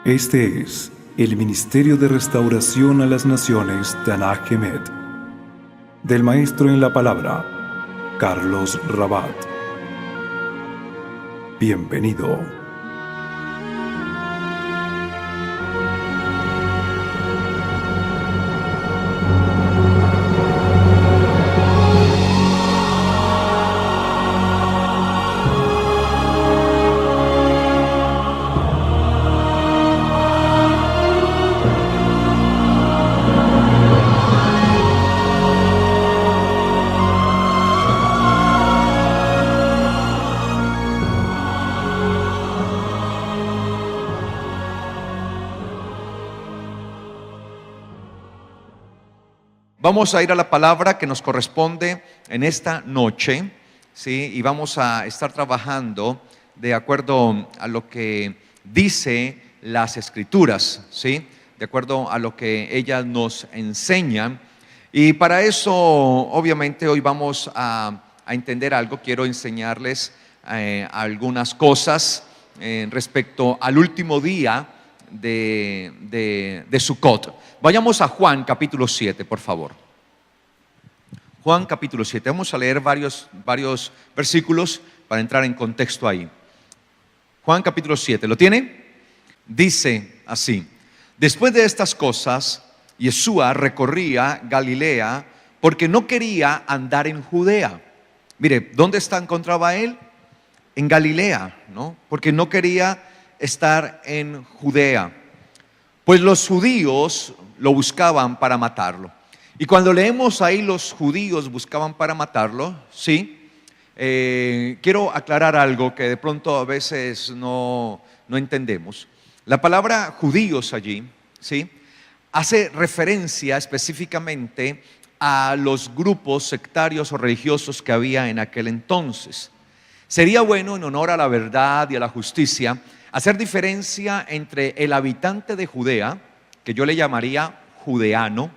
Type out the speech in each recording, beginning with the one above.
Este es el Ministerio de Restauración a las Naciones Tanaj Emet, del Maestro en la Palabra, Carlos Rabat. Bienvenido. Vamos a ir a la palabra que nos corresponde en esta noche, ¿sí? Y vamos a estar trabajando de acuerdo a lo que dice las Escrituras, ¿sí? De acuerdo a lo que ellas nos enseñan. Y para eso, obviamente, hoy vamos a entender algo. Quiero enseñarles algunas cosas respecto al último día de Sukkot. Vayamos a Juan capítulo 7, por favor. Juan capítulo 7. Vamos a leer varios versículos para entrar en contexto ahí. Juan capítulo 7. ¿Lo tiene? Dice así: después de estas cosas, Yeshua recorría Galilea porque no quería andar en Judea. Mire, ¿dónde encontraba él? En Galilea, ¿no? Porque no quería estar en Judea, pues los judíos lo buscaban para matarlo. Y cuando leemos ahí los judíos buscaban para matarlo, ¿sí? Quiero aclarar algo que de pronto a veces no entendemos. La palabra judíos allí, ¿sí?, hace referencia específicamente a los grupos sectarios o religiosos que había en aquel entonces. Sería bueno, en honor a la verdad y a la justicia, hacer diferencia entre el habitante de Judea, que yo le llamaría judeano,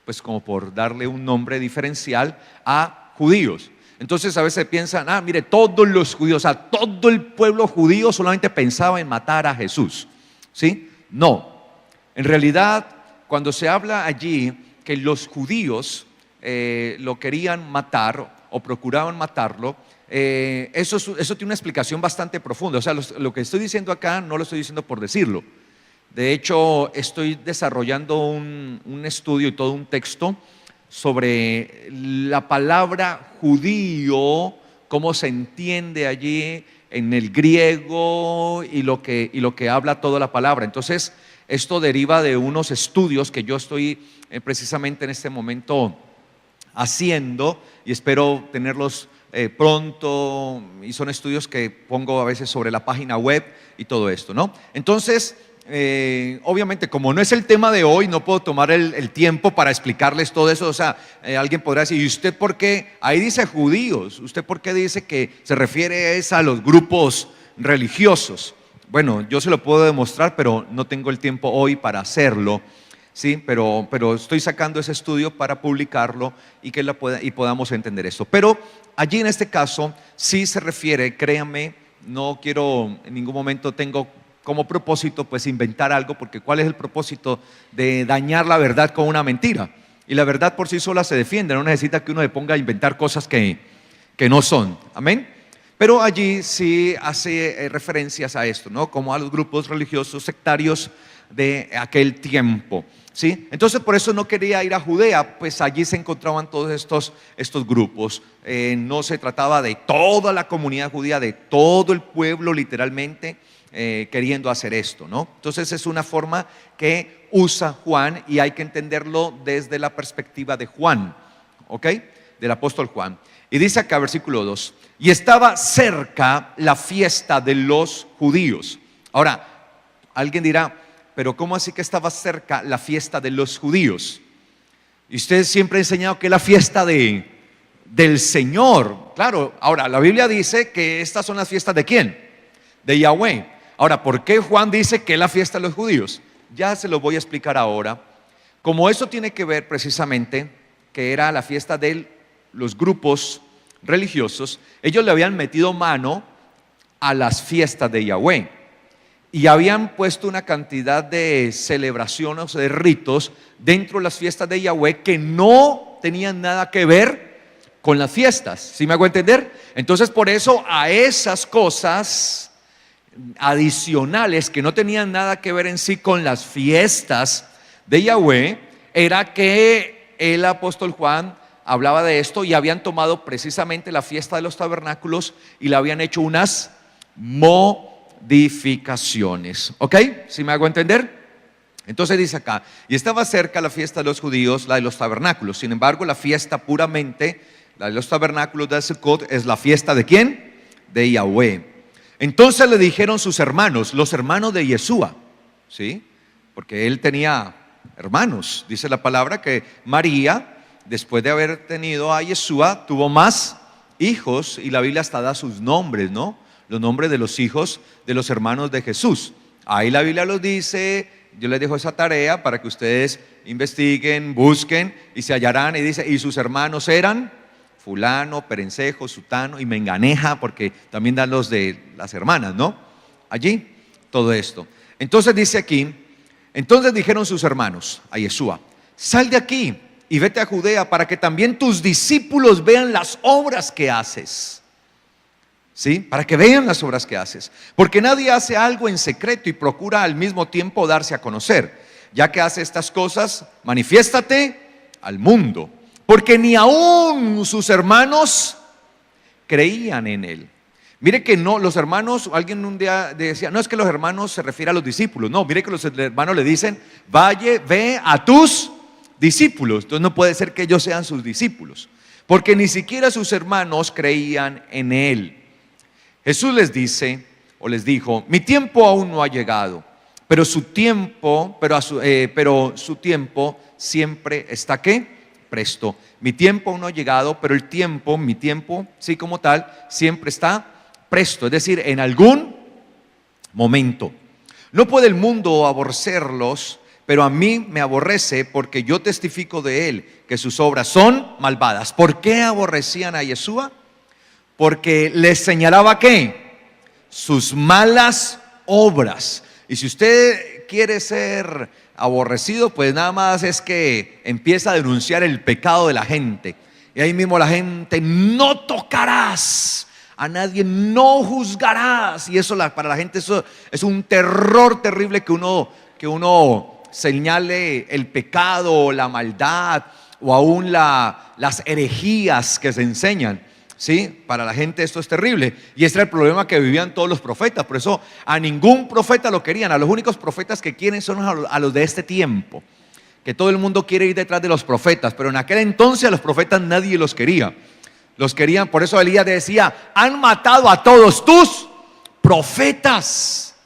pues como por darle un nombre diferencial, a judíos. Entonces a veces piensan, mire, todos los judíos, o sea, todo el pueblo judío solamente pensaba en matar a Jesús, ¿sí? No, en realidad cuando se habla allí que los judíos lo querían matar o procuraban matarlo, eso tiene una explicación bastante profunda. O sea, lo que estoy diciendo acá no lo estoy diciendo por decirlo. De hecho, estoy desarrollando un estudio y todo un texto sobre la palabra judío, cómo se entiende allí en el griego y lo que habla toda la palabra. Entonces, esto deriva de unos estudios que yo estoy precisamente en este momento haciendo y espero tenerlos pronto, y son estudios que pongo a veces sobre la página web y todo esto, ¿no? Entonces, obviamente, como no es el tema de hoy, no puedo tomar el tiempo para explicarles todo eso. O sea, alguien podrá decir, ¿y usted por qué? Ahí dice judíos, ¿usted por qué dice que se refiere a los grupos religiosos? Bueno, yo se lo puedo demostrar, pero no tengo el tiempo hoy para hacerlo, ¿sí? Pero estoy sacando ese estudio para publicarlo y que y podamos entender esto. Pero allí en este caso sí se refiere, créanme, no quiero en ningún momento tengo como propósito pues inventar algo, porque ¿cuál es el propósito de dañar la verdad con una mentira? Y la verdad por sí sola se defiende, no necesita que uno se ponga a inventar cosas que no son, amén. Pero allí sí hace referencias a esto, ¿no? Como a los grupos religiosos sectarios de aquel tiempo, ¿sí? Entonces por eso no quería ir a Judea, pues allí se encontraban todos estos grupos. No se trataba de toda la comunidad judía, de todo el pueblo literalmente, queriendo hacer esto, ¿no? Entonces es una forma que usa Juan y hay que entenderlo desde la perspectiva de Juan, ¿ok? Del apóstol Juan. Y dice acá versículo 2, y estaba cerca la fiesta de los judíos. Ahora, alguien dirá, pero ¿cómo así que estaba cerca la fiesta de los judíos? Y usted siempre ha enseñado que es la fiesta del Señor. Claro, ahora la Biblia dice que estas son las fiestas ¿de quién? De Yahweh. Ahora, ¿por qué Juan dice que es la fiesta de los judíos? Ya se lo voy a explicar ahora. Como eso tiene que ver precisamente que era la fiesta de los grupos religiosos, ellos le habían metido mano a las fiestas de Yahweh. y habían puesto una cantidad de celebraciones, de ritos dentro de las fiestas de Yahweh que no tenían nada que ver con las fiestas. ¿Sí me hago entender? Entonces, por eso a esas cosas adicionales que no tenían nada que ver en sí con las fiestas de Yahweh, era que el apóstol Juan hablaba de esto, y habían tomado precisamente la fiesta de los tabernáculos y le habían hecho unas modificaciones. ¿Ok? ¿Sí me hago entender? Entonces dice acá, y estaba cerca la fiesta de los judíos, la de los tabernáculos. Sin embargo, la fiesta puramente, la de los tabernáculos de Sukkot, es la fiesta ¿de quién? De Yahweh. Entonces le dijeron sus hermanos, los hermanos de Yeshua, ¿sí? Porque él tenía hermanos. Dice la palabra que María, después de haber tenido a Yeshua, tuvo más hijos, y la Biblia hasta da sus nombres, ¿no? Los nombres de los hijos de los hermanos de Jesús. Ahí la Biblia los dice. Yo les dejo esa tarea para que ustedes investiguen, busquen y se hallarán. Y dice, y sus hermanos eran fulano, perencejo, sutano y menganeja, porque también dan los de las hermanas, ¿no? Allí, todo esto. Entonces dice aquí, entonces dijeron sus hermanos a Yeshua, sal de aquí y vete a Judea para que también tus discípulos vean las obras que haces. ¿Sí? Para que vean las obras que haces. Porque nadie hace algo en secreto y procura al mismo tiempo darse a conocer. Ya que hace estas cosas, manifiéstate al mundo. Porque ni aún sus hermanos creían en él. Mire que no, los hermanos, alguien un día decía, no es que los hermanos se refiere a los discípulos. No, mire que los hermanos le dicen, vaya, ve a tus discípulos. Entonces no puede ser que ellos sean sus discípulos. Porque ni siquiera sus hermanos creían en él. Jesús les dice, o les dijo, mi tiempo aún no ha llegado, pero su tiempo, su tiempo siempre está ¿qué? Presto. Mi tiempo aún no ha llegado, pero mi tiempo, sí, como tal, siempre está presto. Es decir, en algún momento. No puede el mundo aborrecerlos, pero a mí me aborrece porque yo testifico de él que sus obras son malvadas. ¿Por qué aborrecían a Yeshua? Porque les señalaba ¿qué? Sus malas obras. Y si usted quiere ser aborrecido, pues nada más es que empieza a denunciar el pecado de la gente. Y ahí mismo la gente, no tocarás a nadie, no juzgarás. Y eso para la gente eso es un terror terrible, que uno señale el pecado, la maldad, o aún las herejías que se enseñan. ¿Sí? Para la gente esto es terrible. Y ese era el problema que vivían todos los profetas. Por eso a ningún profeta lo querían. A los únicos profetas que quieren son a los de este tiempo. Que todo el mundo quiere ir detrás de los profetas. Pero en aquel entonces a los profetas nadie los quería. Los querían, por eso Elías decía, han matado a todos tus profetas.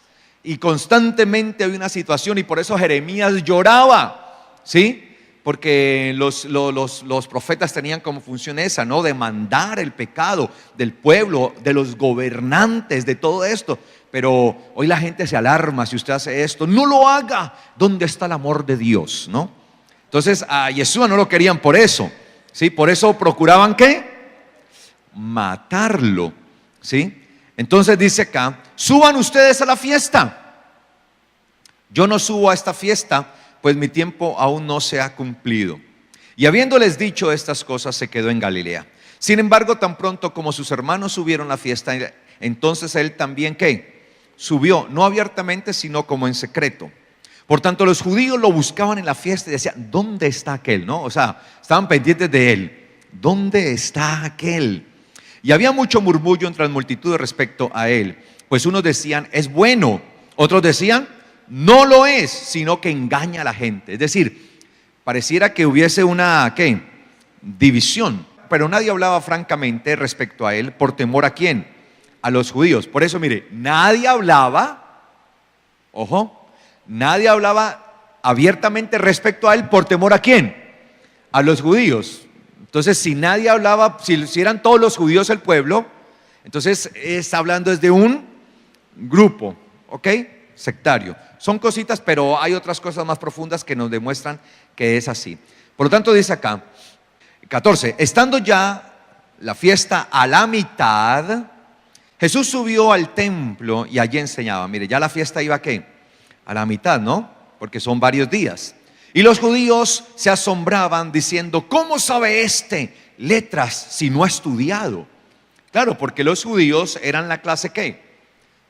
Y constantemente había una situación, y por eso Jeremías lloraba. ¿Sí? Porque los profetas tenían como función esa, ¿no? Demandar el pecado del pueblo, de los gobernantes, de todo esto. Pero hoy la gente se alarma si usted hace esto. No lo haga. ¿Dónde está el amor de Dios? ¿No? Entonces a Yeshua no lo querían por eso. ¿Sí? Por eso procuraban ¿qué? Matarlo. ¿Sí? Entonces dice acá, suban ustedes a la fiesta. Yo no subo a esta fiesta, pues mi tiempo aún no se ha cumplido. Y habiéndoles dicho estas cosas, se quedó en Galilea. Sin embargo, tan pronto como sus hermanos subieron a la fiesta, entonces él también ¿qué? Subió, no abiertamente, sino como en secreto. Por tanto, los judíos lo buscaban en la fiesta y decían, ¿dónde está aquel? ¿No? O sea, estaban pendientes de él. ¿Dónde está aquel? Y había mucho murmullo entre las multitudes respecto a él. Pues unos decían, es bueno. Otros decían, no lo es, sino que engaña a la gente. Es decir, pareciera que hubiese una ¿qué? División. Pero nadie hablaba francamente respecto a él, por temor ¿a quién? A los judíos. Por eso, mire, nadie hablaba, ojo, nadie hablaba abiertamente respecto a él, por temor ¿a quién? A los judíos. Entonces, si nadie hablaba, si eran todos los judíos el pueblo, entonces está hablando desde un grupo, ¿ok? Sectario. Son cositas, pero hay otras cosas más profundas que nos demuestran que es así. Por lo tanto, dice acá, 14, estando ya la fiesta a la mitad, Jesús subió al templo y allí enseñaba. Mire, ya la fiesta iba ¿a qué? A la mitad, ¿no? Porque son varios días. Y los judíos se asombraban diciendo, ¿cómo sabe este letras si no ha estudiado? Claro, porque los judíos eran la clase ¿qué?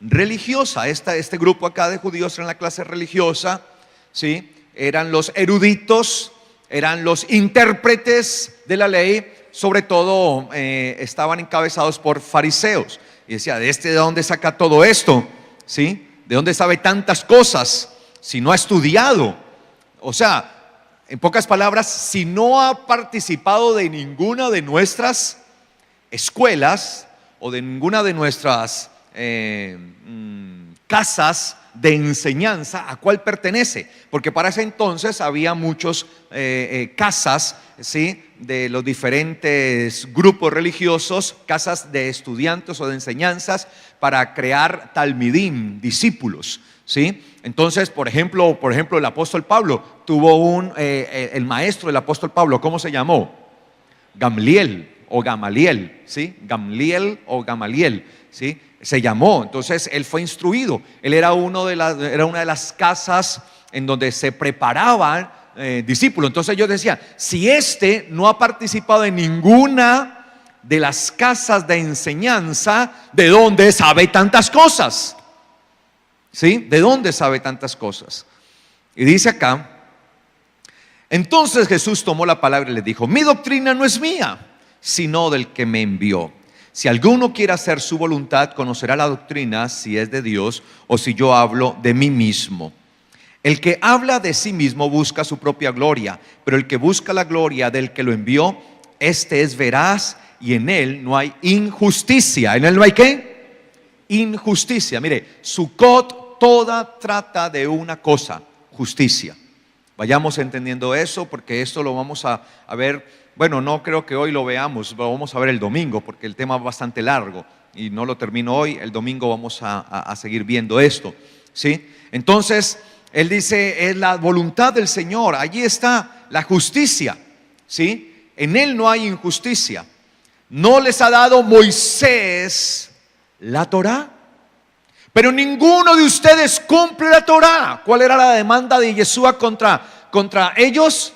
Religiosa. Este grupo acá de judíos eran la clase religiosa, ¿sí? Eran los eruditos, eran los intérpretes de la ley, sobre todo estaban encabezados por fariseos. Y decía, ¿de dónde saca todo esto? ¿Sí? ¿De dónde sabe tantas cosas si no ha estudiado? O sea, en pocas palabras, si no ha participado de ninguna de nuestras escuelas o de ninguna de nuestras casas de enseñanza, ¿a cuál pertenece? Porque para ese entonces había muchos casas, ¿sí? De los diferentes grupos religiosos, casas de estudiantes o de enseñanzas para crear talmidim, discípulos, ¿sí? Entonces, por ejemplo, el apóstol Pablo tuvo el maestro del apóstol Pablo, ¿cómo se llamó? Gamaliel o Gamaliel, ¿sí? Gamaliel o Gamaliel, ¿sí? Se llamó. Entonces él fue instruido. Él era una de las casas en donde se preparaban discípulos. Entonces yo decía, si no ha participado en ninguna de las casas de enseñanza, ¿de dónde sabe tantas cosas? ¿Sí? ¿De dónde sabe tantas cosas? Y dice acá, entonces Jesús tomó la palabra y le dijo, mi doctrina no es mía, sino del que me envió. Si alguno quiere hacer su voluntad, conocerá la doctrina, si es de Dios o si yo hablo de mí mismo. El que habla de sí mismo busca su propia gloria, pero el que busca la gloria del que lo envió, este es veraz y en él no hay injusticia. ¿En él no hay qué? Injusticia. Mire, Sukkot toda trata de una cosa, justicia. Vayamos entendiendo eso, porque esto lo vamos a ver. Bueno, no creo que hoy lo veamos, lo vamos a ver el domingo, porque el tema es bastante largo y no lo termino hoy. El domingo vamos a seguir viendo esto, ¿sí? Entonces, él dice, es la voluntad del Señor, allí está la justicia, ¿sí? En él no hay injusticia. No les ha dado Moisés la Torá, pero ninguno de ustedes cumple la Torá. ¿Cuál era la demanda de Yeshua contra ellos?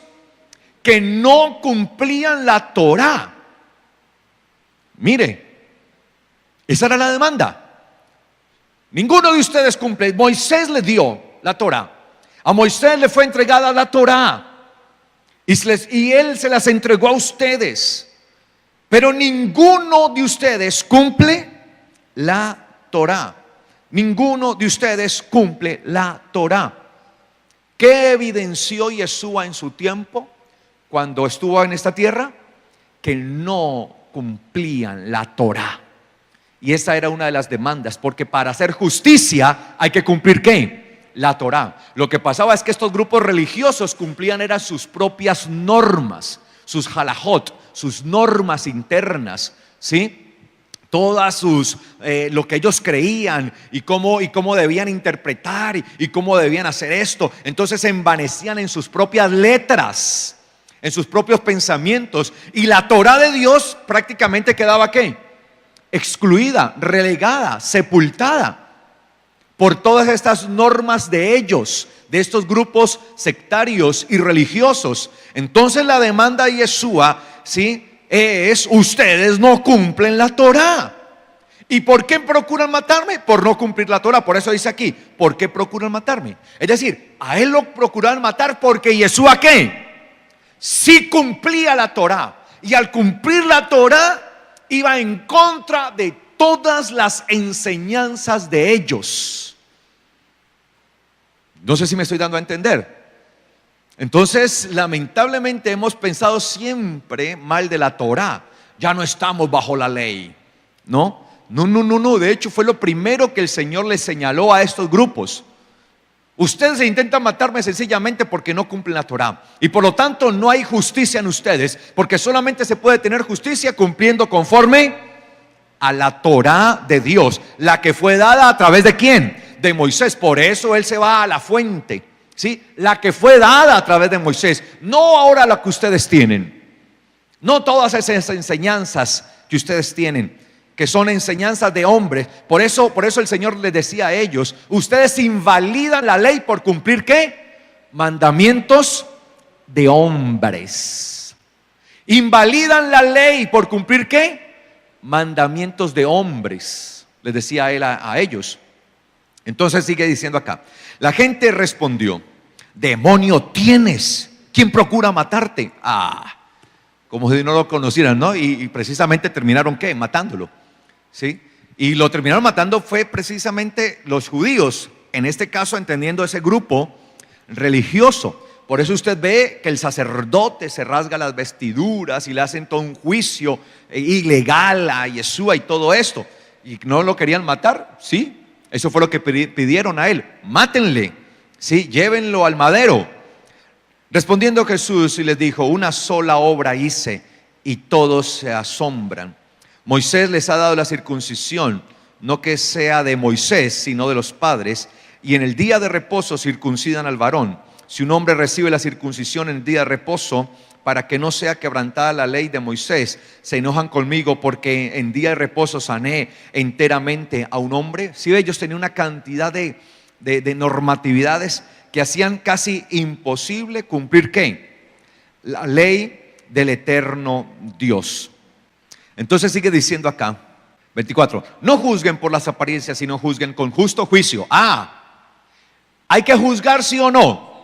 Que no cumplían la Torá. Mire, esa era la demanda. Ninguno de ustedes cumple. Moisés le dio la Torá. A Moisés le fue entregada la Torá y él se las entregó a ustedes. Pero ninguno de ustedes cumple la Torá. Ninguno de ustedes cumple la Torá. ¿Qué evidenció Yeshua en su tiempo? Cuando estuvo en esta tierra, que no cumplían la Torá. Y esa era una de las demandas, porque para hacer justicia hay que cumplir ¿qué? La Torá. Lo que pasaba es que estos grupos religiosos cumplían eran sus propias normas, sus halajot, sus normas internas, ¿sí? Todas lo que ellos creían y cómo debían interpretar y cómo debían hacer esto. Entonces se envanecían en sus propias letras, en sus propios pensamientos, y la Torá de Dios prácticamente quedaba ¿qué? Excluida, relegada, sepultada por todas estas normas de ellos, de estos grupos sectarios y religiosos. Entonces la demanda de Yeshua, ¿sí? Es, ustedes no cumplen la Torá. ¿Y por qué procuran matarme? Por no cumplir la Torá. Por eso dice aquí, ¿por qué procuran matarme? Es decir, a él lo procuraron matar porque Yeshua ¿qué? Sí cumplía la Torá, y al cumplir la Torá iba en contra de todas las enseñanzas de ellos. No sé si me estoy dando a entender. Entonces, lamentablemente hemos pensado siempre mal de la Torá. Ya no estamos bajo la ley. No. De hecho, fue lo primero que el Señor les señaló a estos grupos. Ustedes intentan matarme sencillamente porque no cumplen la Torá, y por lo tanto no hay justicia en ustedes, porque solamente se puede tener justicia cumpliendo conforme a la Torá de Dios, la que fue dada a través de ¿quién? De Moisés. Por eso él se va a la fuente, ¿sí? La que fue dada a través de Moisés, no ahora la que ustedes tienen, no todas esas enseñanzas que ustedes tienen. que son enseñanzas de hombres. Por eso el Señor les decía a ellos: ustedes invalidan la ley por cumplir ¿qué? Mandamientos de hombres. Invalidan la ley por cumplir ¿qué? Mandamientos de hombres, les decía él a ellos. Entonces sigue diciendo acá: la gente respondió: demonio tienes, ¿quién procura matarte? Como si no lo conocieran, ¿no? Y precisamente terminaron ¿qué? Matándolo, ¿sí? Y lo terminaron matando fue precisamente los judíos, en este caso entendiendo ese grupo religioso. Por eso usted ve que el sacerdote se rasga las vestiduras y le hacen todo un juicio ilegal a Yeshua y todo esto. Y no lo querían matar, ¿sí? Eso fue lo que pidieron a él: mátenle, ¿sí? Llévenlo al madero. Respondiendo Jesús y les dijo: una sola obra hice y todos se asombran. Moisés les ha dado la circuncisión, no que sea de Moisés, sino de los padres, y en el día de reposo circuncidan al varón. Si un hombre recibe la circuncisión en el día de reposo, para que no sea quebrantada la ley de Moisés, se enojan conmigo porque en día de reposo sané enteramente a un hombre. Si ellos tenían una cantidad de normatividades que hacían casi imposible cumplir ¿qué? La ley del eterno Dios. Entonces sigue diciendo acá, 24: no juzguen por las apariencias, sino juzguen con justo juicio. ¿Hay que juzgar sí o no?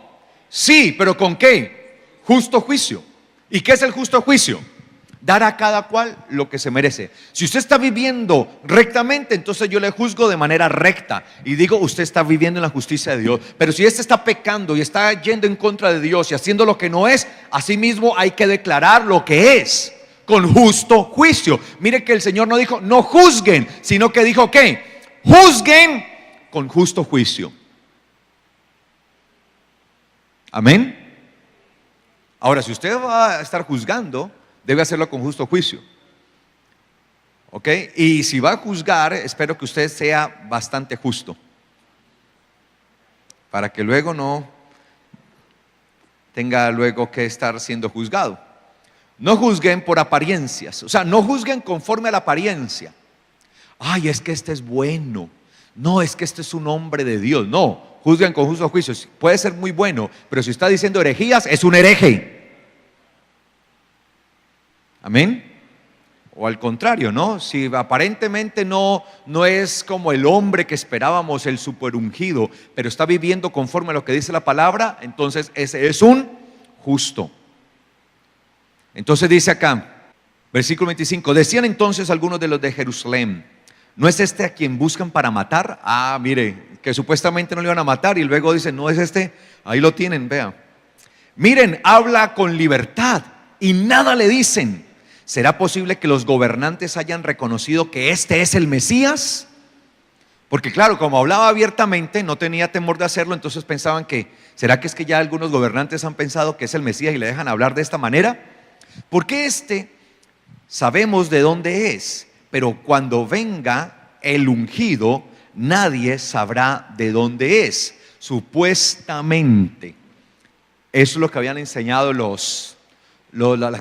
Sí, pero ¿con qué? Justo juicio. ¿Y qué es el justo juicio? Dar a cada cual lo que se merece. Si usted está viviendo rectamente, entonces yo le juzgo de manera recta y digo: usted está viviendo en la justicia de Dios. Pero si este está pecando y está yendo en contra de Dios y haciendo lo que no es, asimismo hay que declarar lo que es con justo juicio. Mire que el Señor no dijo no juzguen, sino que dijo ¿qué? Juzguen con justo juicio. Amén. Ahora, si usted va a estar juzgando, debe hacerlo con justo juicio, ¿ok? Y si va a juzgar, espero que usted sea bastante justo, para que luego no tenga luego que estar siendo juzgado. No juzguen por apariencias, o sea, no juzguen conforme a la apariencia. Ay, es que este es bueno. No, es que este es un hombre de Dios. No, juzguen con justo juicio. Puede ser muy bueno, pero si está diciendo herejías, es un hereje. Amén. O al contrario, ¿no? Si aparentemente no es como el hombre que esperábamos, el superungido, pero está viviendo conforme a lo que dice la palabra, entonces ese es un justo. Entonces dice acá, versículo 25: decían entonces algunos de los de Jerusalén: ¿no es este a quien buscan para matar? Mire, que supuestamente no le iban a matar y luego dicen: no es este. Ahí lo tienen, vea. Miren, habla con libertad y nada le dicen. ¿Será posible que los gobernantes hayan reconocido que este es el Mesías? Porque claro, como hablaba abiertamente, no tenía temor de hacerlo, entonces pensaban que, ¿será que es que ya algunos gobernantes han pensado que es el Mesías y le dejan hablar de esta manera? Porque sabemos de dónde es, pero cuando venga el ungido, nadie sabrá de dónde es. Supuestamente, eso es lo que habían enseñado las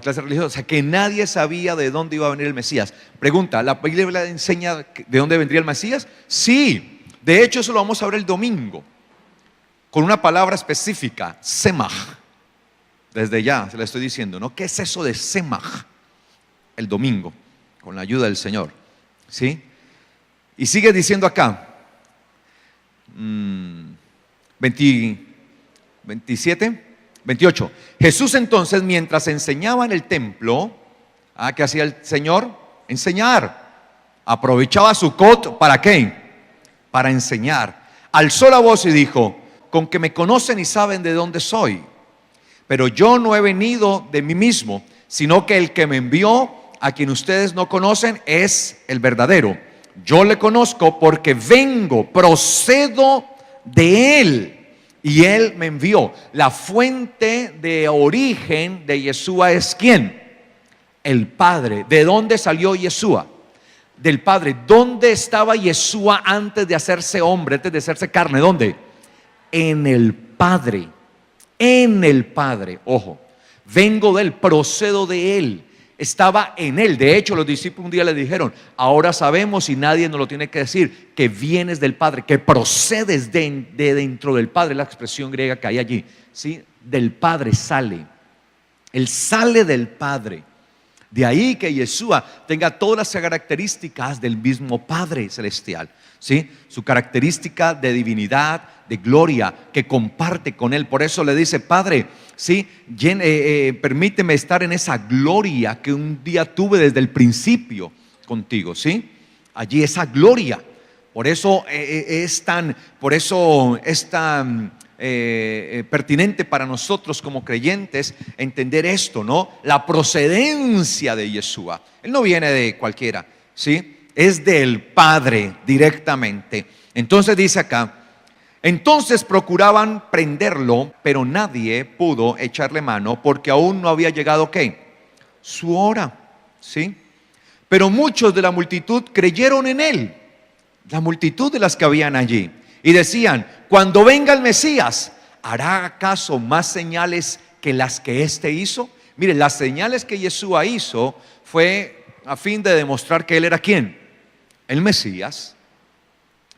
clases religiosas, o sea, que nadie sabía de dónde iba a venir el Mesías. Pregunta, ¿la Biblia enseña de dónde vendría el Mesías? Sí, de hecho eso lo vamos a ver el domingo, con una palabra específica, Semach. Desde ya se le estoy diciendo, ¿no? ¿Qué es eso de Semach? El domingo, con la ayuda del Señor, ¿sí? Y sigue diciendo acá, 28. Jesús entonces, mientras enseñaba en el templo, ¿qué hacía el Señor? Enseñar. Aprovechaba Sucot, ¿para qué? Para enseñar. Alzó la voz y dijo: con que me conocen y saben de dónde soy, pero yo no he venido de mí mismo, sino que el que me envió, a quien ustedes no conocen, es el verdadero. Yo le conozco porque procedo de él, y él me envió. La fuente de origen de Yeshua es ¿quién? El Padre. ¿De dónde salió Yeshua? Del Padre. ¿Dónde estaba Yeshua antes de hacerse hombre, antes de hacerse carne? ¿Dónde? En el Padre. En el Padre, ojo. Vengo de él, procedo de él. estaba en él. De hecho, los discípulos un día le dijeron: ahora sabemos, y nadie nos lo tiene que decir, que vienes del Padre, que procedes de dentro del Padre. La expresión griega que hay allí, ¿sí? Del Padre sale. Él sale del Padre. De ahí que Yeshua tenga todas las características del mismo Padre celestial, ¿sí? Su característica de divinidad, de gloria, que comparte con Él. Por eso le dice: Padre, ¿sí? Permíteme estar en esa gloria que un día tuve desde el principio contigo, ¿sí? Allí esa gloria. Por eso es tan pertinente para nosotros como creyentes entender esto, ¿no? La procedencia de Yeshua. Él no viene de cualquiera, ¿sí? Es del Padre directamente. Entonces dice acá: entonces procuraban prenderlo, pero nadie pudo echarle mano, porque aún no había llegado, ¿qué? Su hora, ¿sí? Pero muchos de la multitud creyeron en él, la multitud de las que habían allí, y decían: cuando venga el Mesías, ¿hará acaso más señales que las que éste hizo? Miren, las señales que Yeshua hizo fue a fin de demostrar que él era ¿quién? El Mesías,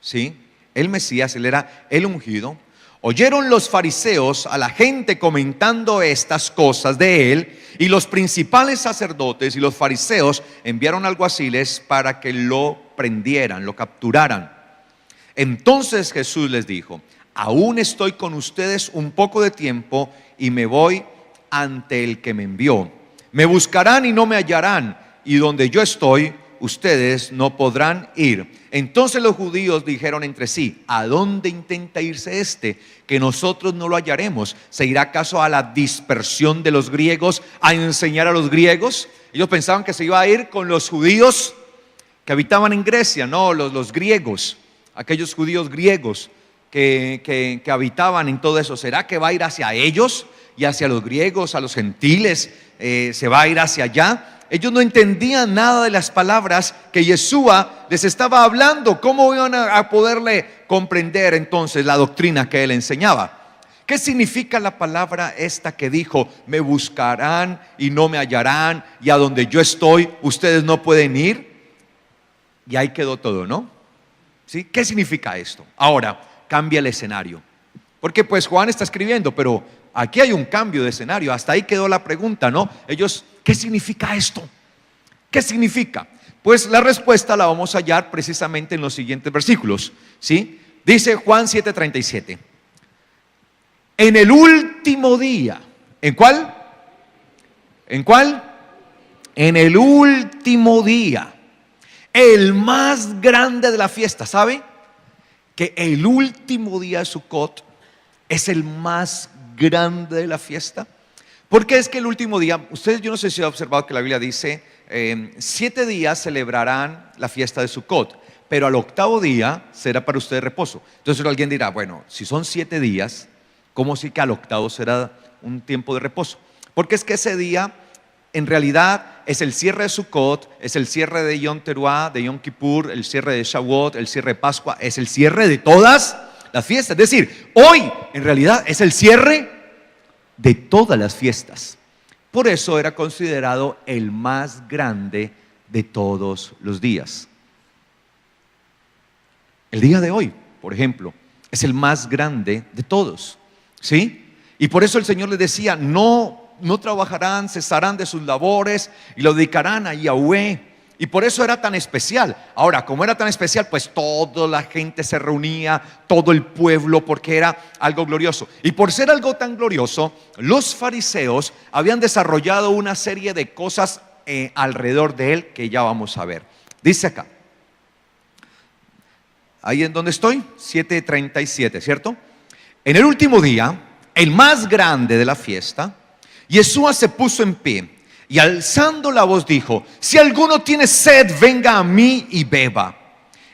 ¿sí? El Mesías, él era el ungido. Oyeron los fariseos a la gente comentando estas cosas de él, y los principales sacerdotes y los fariseos enviaron alguaciles para que lo prendieran, lo capturaran. Entonces Jesús les dijo: aún estoy con ustedes un poco de tiempo, y me voy ante el que me envió. Me buscarán y no me hallarán, y donde yo estoy, ustedes no podrán ir. Entonces los judíos dijeron entre sí: ¿a dónde intenta irse este? Que nosotros no lo hallaremos. ¿Se irá acaso a la dispersión de los griegos, a enseñar a los griegos? Ellos pensaban que se iba a ir con los judíos que habitaban en Grecia. No, los griegos, aquellos judíos griegos que habitaban en todo eso. ¿Será que va a ir hacia ellos y hacia los griegos, a los gentiles? ¿Se va a ir hacia allá? Ellos no entendían nada de las palabras que Yeshua les estaba hablando. ¿Cómo iban a poderle comprender entonces la doctrina que él enseñaba? ¿Qué significa la palabra esta que dijo: me buscarán y no me hallarán, y a donde yo estoy ustedes no pueden ir? Y ahí quedó todo, ¿no? ¿Sí? ¿Qué significa esto? Ahora cambia el escenario, porque pues Juan está escribiendo, pero aquí hay un cambio de escenario. Hasta ahí quedó la pregunta, ¿no? Ellos: ¿qué significa esto? ¿Qué significa? Pues la respuesta la vamos a hallar precisamente en los siguientes versículos, ¿sí? Dice Juan 7:37: en el último día. ¿En cuál? ¿En cuál? En el último día, el más grande de la fiesta. ¿Sabe? Que el último día de Sukkot es el más grande de la fiesta. Porque es que el último día, ustedes, yo no sé si han observado que la Biblia dice 7 días celebrarán la fiesta de Sukkot, pero al octavo día será para ustedes reposo. Entonces alguien dirá: bueno, si son 7 días, ¿cómo sí que al octavo será un tiempo de reposo? Porque es que ese día en realidad es el cierre de Sukkot, es el cierre de Yom Teruah, de Yom Kippur, el cierre de Shavuot, el cierre de Pascua, es el cierre de todas las fiestas. Es decir, hoy en realidad es el cierre de todas las fiestas. Por eso era considerado el más grande de todos los días. El día de hoy, por ejemplo, es el más grande de todos, ¿sí? Y por eso el Señor les decía: no trabajarán, cesarán de sus labores y lo dedicarán a Yahweh. Y por eso era tan especial. Ahora, como era tan especial, pues toda la gente se reunía, todo el pueblo, porque era algo glorioso. Y por ser algo tan glorioso, los fariseos habían desarrollado una serie de cosas alrededor de él que ya vamos a ver. Dice acá, ahí en donde estoy, 7:37, ¿cierto? En el último día, el más grande de la fiesta, Yeshua se puso en pie y alzando la voz dijo: si alguno tiene sed, venga a mí y beba.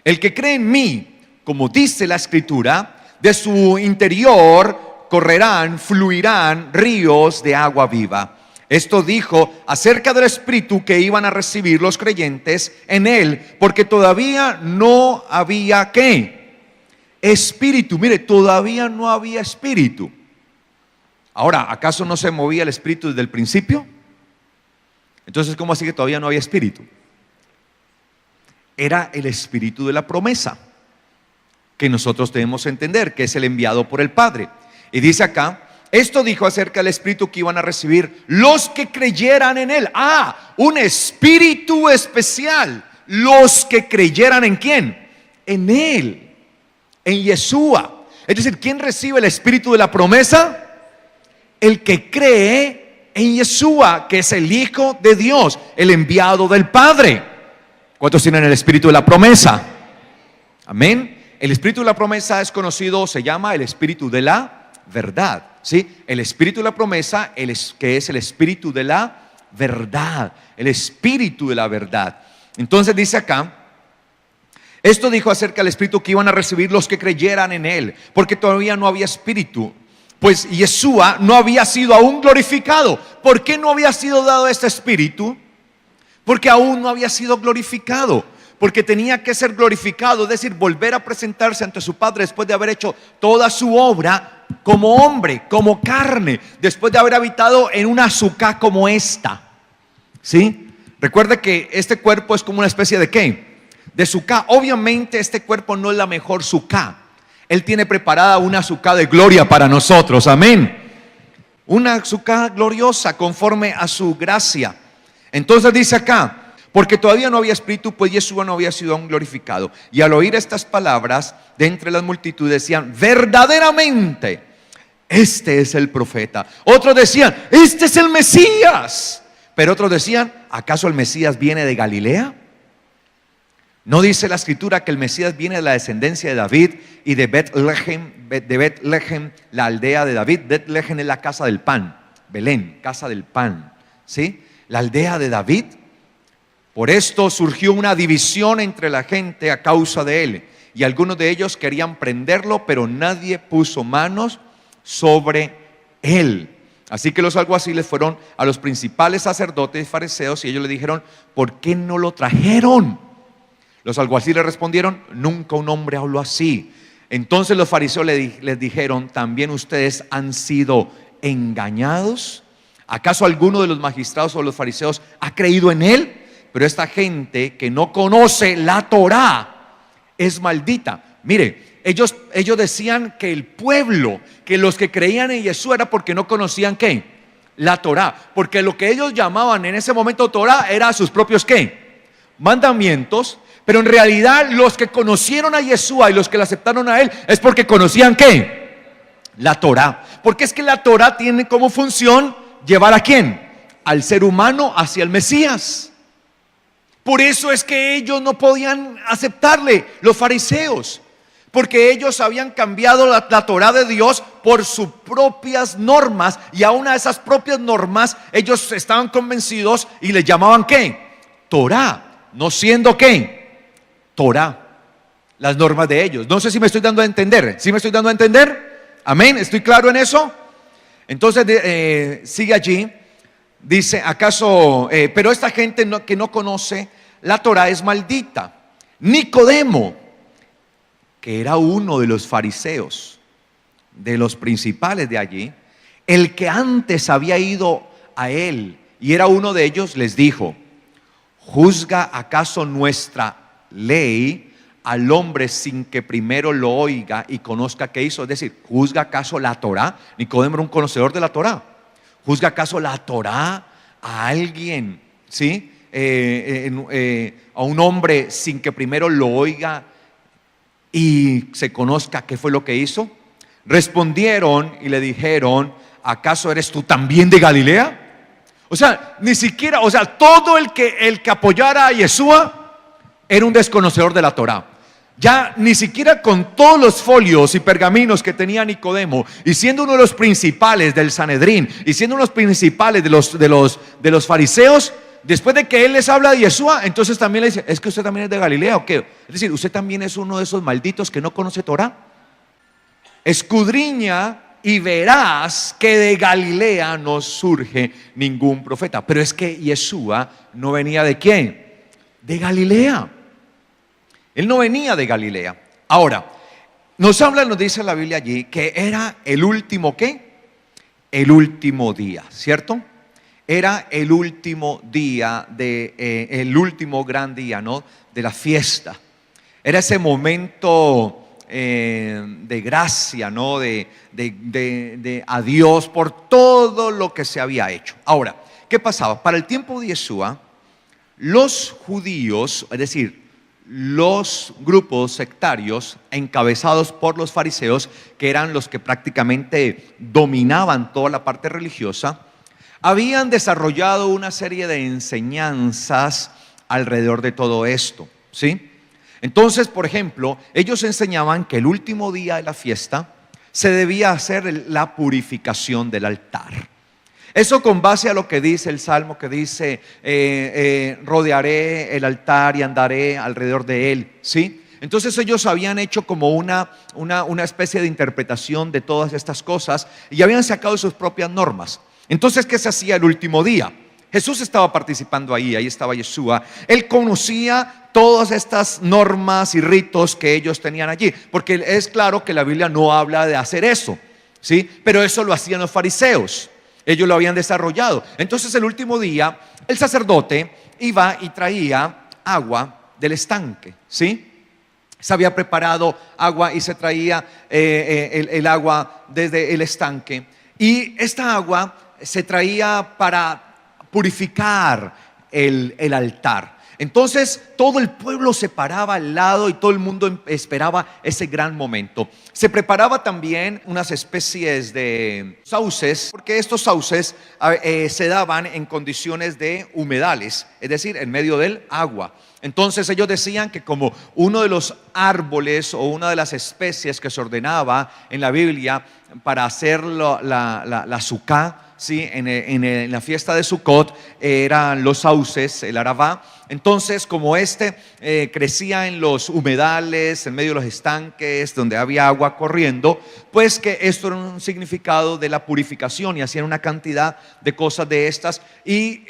El que cree en mí, como dice la Escritura, de su interior fluirán ríos de agua viva. Esto dijo acerca del Espíritu que iban a recibir los creyentes en él, porque todavía no había ¿qué? Espíritu. Mire, todavía no había Espíritu. Ahora, ¿acaso no se movía el Espíritu desde el principio? Entonces, ¿cómo así que todavía no había espíritu? Era el espíritu de la promesa, que nosotros debemos entender, que es el enviado por el Padre. Y dice acá, esto dijo acerca del espíritu que iban a recibir los que creyeran en él. Un espíritu especial. Los que creyeran ¿en quién? En él, en Yeshua. Es decir, ¿quién recibe el espíritu de la promesa? El que cree en Yeshua, que es el Hijo de Dios, el enviado del Padre. ¿Cuántos tienen el espíritu de la promesa? Amén. El espíritu de la promesa es conocido, se llama el espíritu de la verdad, ¿sí? El espíritu de la promesa, que es el espíritu de la verdad, el espíritu de la verdad. Entonces dice acá, esto dijo acerca del espíritu que iban a recibir los que creyeran en él, porque todavía no había espíritu, pues Yeshua no había sido aún glorificado. ¿Por qué no había sido dado este espíritu? Porque aún no había sido glorificado, porque tenía que ser glorificado, es decir, volver a presentarse ante su Padre después de haber hecho toda su obra como hombre, como carne, después de haber habitado en una sucá como esta, ¿sí? Recuerde que este cuerpo es como una especie de ¿qué? De sucá. Obviamente este cuerpo no es la mejor sucá. Él tiene preparada una sucá de gloria para nosotros, amén. Una sucá gloriosa conforme a su gracia. Entonces dice acá, porque todavía no había espíritu, pues Yeshua no había sido aún glorificado. Y al oír estas palabras, de entre las multitudes decían, verdaderamente, este es el profeta. Otros decían, este es el Mesías. Pero otros decían, ¿acaso el Mesías viene de Galilea? ¿No dice la escritura que el Mesías viene de la descendencia de David y de Betlehem, la aldea de David? Betlehem es la casa del pan, Belén, casa del pan, ¿sí? La aldea de David. Por esto surgió una división entre la gente a causa de él, y algunos de ellos querían prenderlo, pero nadie puso manos sobre él. Así que los alguaciles fueron a los principales sacerdotes y fariseos y ellos le dijeron, ¿por qué no lo trajeron? Los alguaciles respondieron, nunca un hombre habló así. Entonces los fariseos les dijeron, ¿también ustedes han sido engañados? ¿Acaso alguno de los magistrados o los fariseos ha creído en él? Pero esta gente que no conoce la Torá es maldita. Mire, ellos decían que el pueblo, que los que creían en Yeshua era porque no conocían ¿qué? La Torá. Porque lo que ellos llamaban en ese momento Torá era sus propios ¿qué? Mandamientos. Pero en realidad los que conocieron a Yeshua y los que le aceptaron a él es porque conocían ¿qué? La Torá. Porque es que la Torá tiene como función llevar ¿a quién? Al ser humano hacia el Mesías. Por eso es que ellos no podían aceptarle, los fariseos, porque ellos habían cambiado la Torá de Dios por sus propias normas, y a una de esas propias normas ellos estaban convencidos y le llamaban ¿qué? Torá, no siendo ¿qué? Torá, las normas de ellos. No sé si me estoy dando a entender. ¿Sí me estoy dando a entender? Amén, ¿estoy claro en eso? Entonces sigue allí, dice, ¿acaso? Pero esta gente que no conoce la Torá es maldita. Nicodemo, que era uno de los fariseos, de los principales de allí, el que antes había ido a él y era uno de ellos, les dijo, ¿juzga acaso nuestra ley al hombre sin que primero lo oiga y conozca qué hizo? Es decir, ¿juzga acaso la Torá? Nicodemo era un conocedor de la Torá. ¿Juzga acaso la Torá a alguien, sí? A un hombre sin que primero lo oiga y se conozca qué fue lo que hizo? Respondieron y le dijeron, ¿acaso eres tú también de Galilea? O sea, ni siquiera, o sea, todo el que apoyara a Yeshua era un desconocedor de la Torá. Ya ni siquiera con todos los folios y pergaminos que tenía Nicodemo, y siendo uno de los principales del Sanedrín, y siendo uno de los principales de los fariseos, después de que él les habla de Yeshua, entonces también le dice, ¿es que usted también es de Galilea o qué? Es decir, ¿usted también es uno de esos malditos que no conoce Torá? Escudriña y verás que de Galilea no surge ningún profeta. Pero es que Yeshua no venía ¿de quién? De Galilea. Él no venía de Galilea. Ahora, nos dice la Biblia allí que era el último ¿qué? El último día, ¿cierto? era el último día, el último gran día, ¿no?, de la fiesta. Era ese momento de gracia, ¿no?, de adiós por todo lo que se había hecho. Ahora, ¿qué pasaba? Para el tiempo de Yeshua, los judíos, es decir, los grupos sectarios encabezados por los fariseos, que eran los que prácticamente dominaban toda la parte religiosa, habían desarrollado una serie de enseñanzas alrededor de todo esto, ¿sí? Entonces, por ejemplo, ellos enseñaban que el último día de la fiesta se debía hacer la purificación del altar. Eso con base a lo que dice el Salmo, que dice, rodearé el altar y andaré alrededor de él, ¿sí? Entonces ellos habían hecho como una especie de interpretación de todas estas cosas y habían sacado sus propias normas. Entonces, ¿qué se hacía el último día? Jesús estaba participando ahí estaba Yeshua. Él conocía todas estas normas y ritos que ellos tenían allí, porque es claro que la Biblia no habla de hacer eso, ¿sí? Pero eso lo hacían los fariseos. Ellos lo habían desarrollado. Entonces el último día el sacerdote iba y traía agua del estanque, ¿sí? Se había preparado agua y se traía el agua desde el estanque. Y esta agua se traía para purificar el altar. Entonces todo el pueblo se paraba al lado y todo el mundo esperaba ese gran momento. Se preparaba también unas especies de sauces, porque estos sauces se daban en condiciones de humedales, es decir, en medio del agua. Entonces ellos decían que como uno de los árboles o una de las especies que se ordenaba en la Biblia para hacer la azúcar, ¿sí?, en la fiesta de Sukkot, eran los sauces, el arabá. Entonces, como crecía en los humedales, en medio de los estanques, donde había agua corriendo, pues que esto era un significado de la purificación, y hacían una cantidad de cosas de estas. Y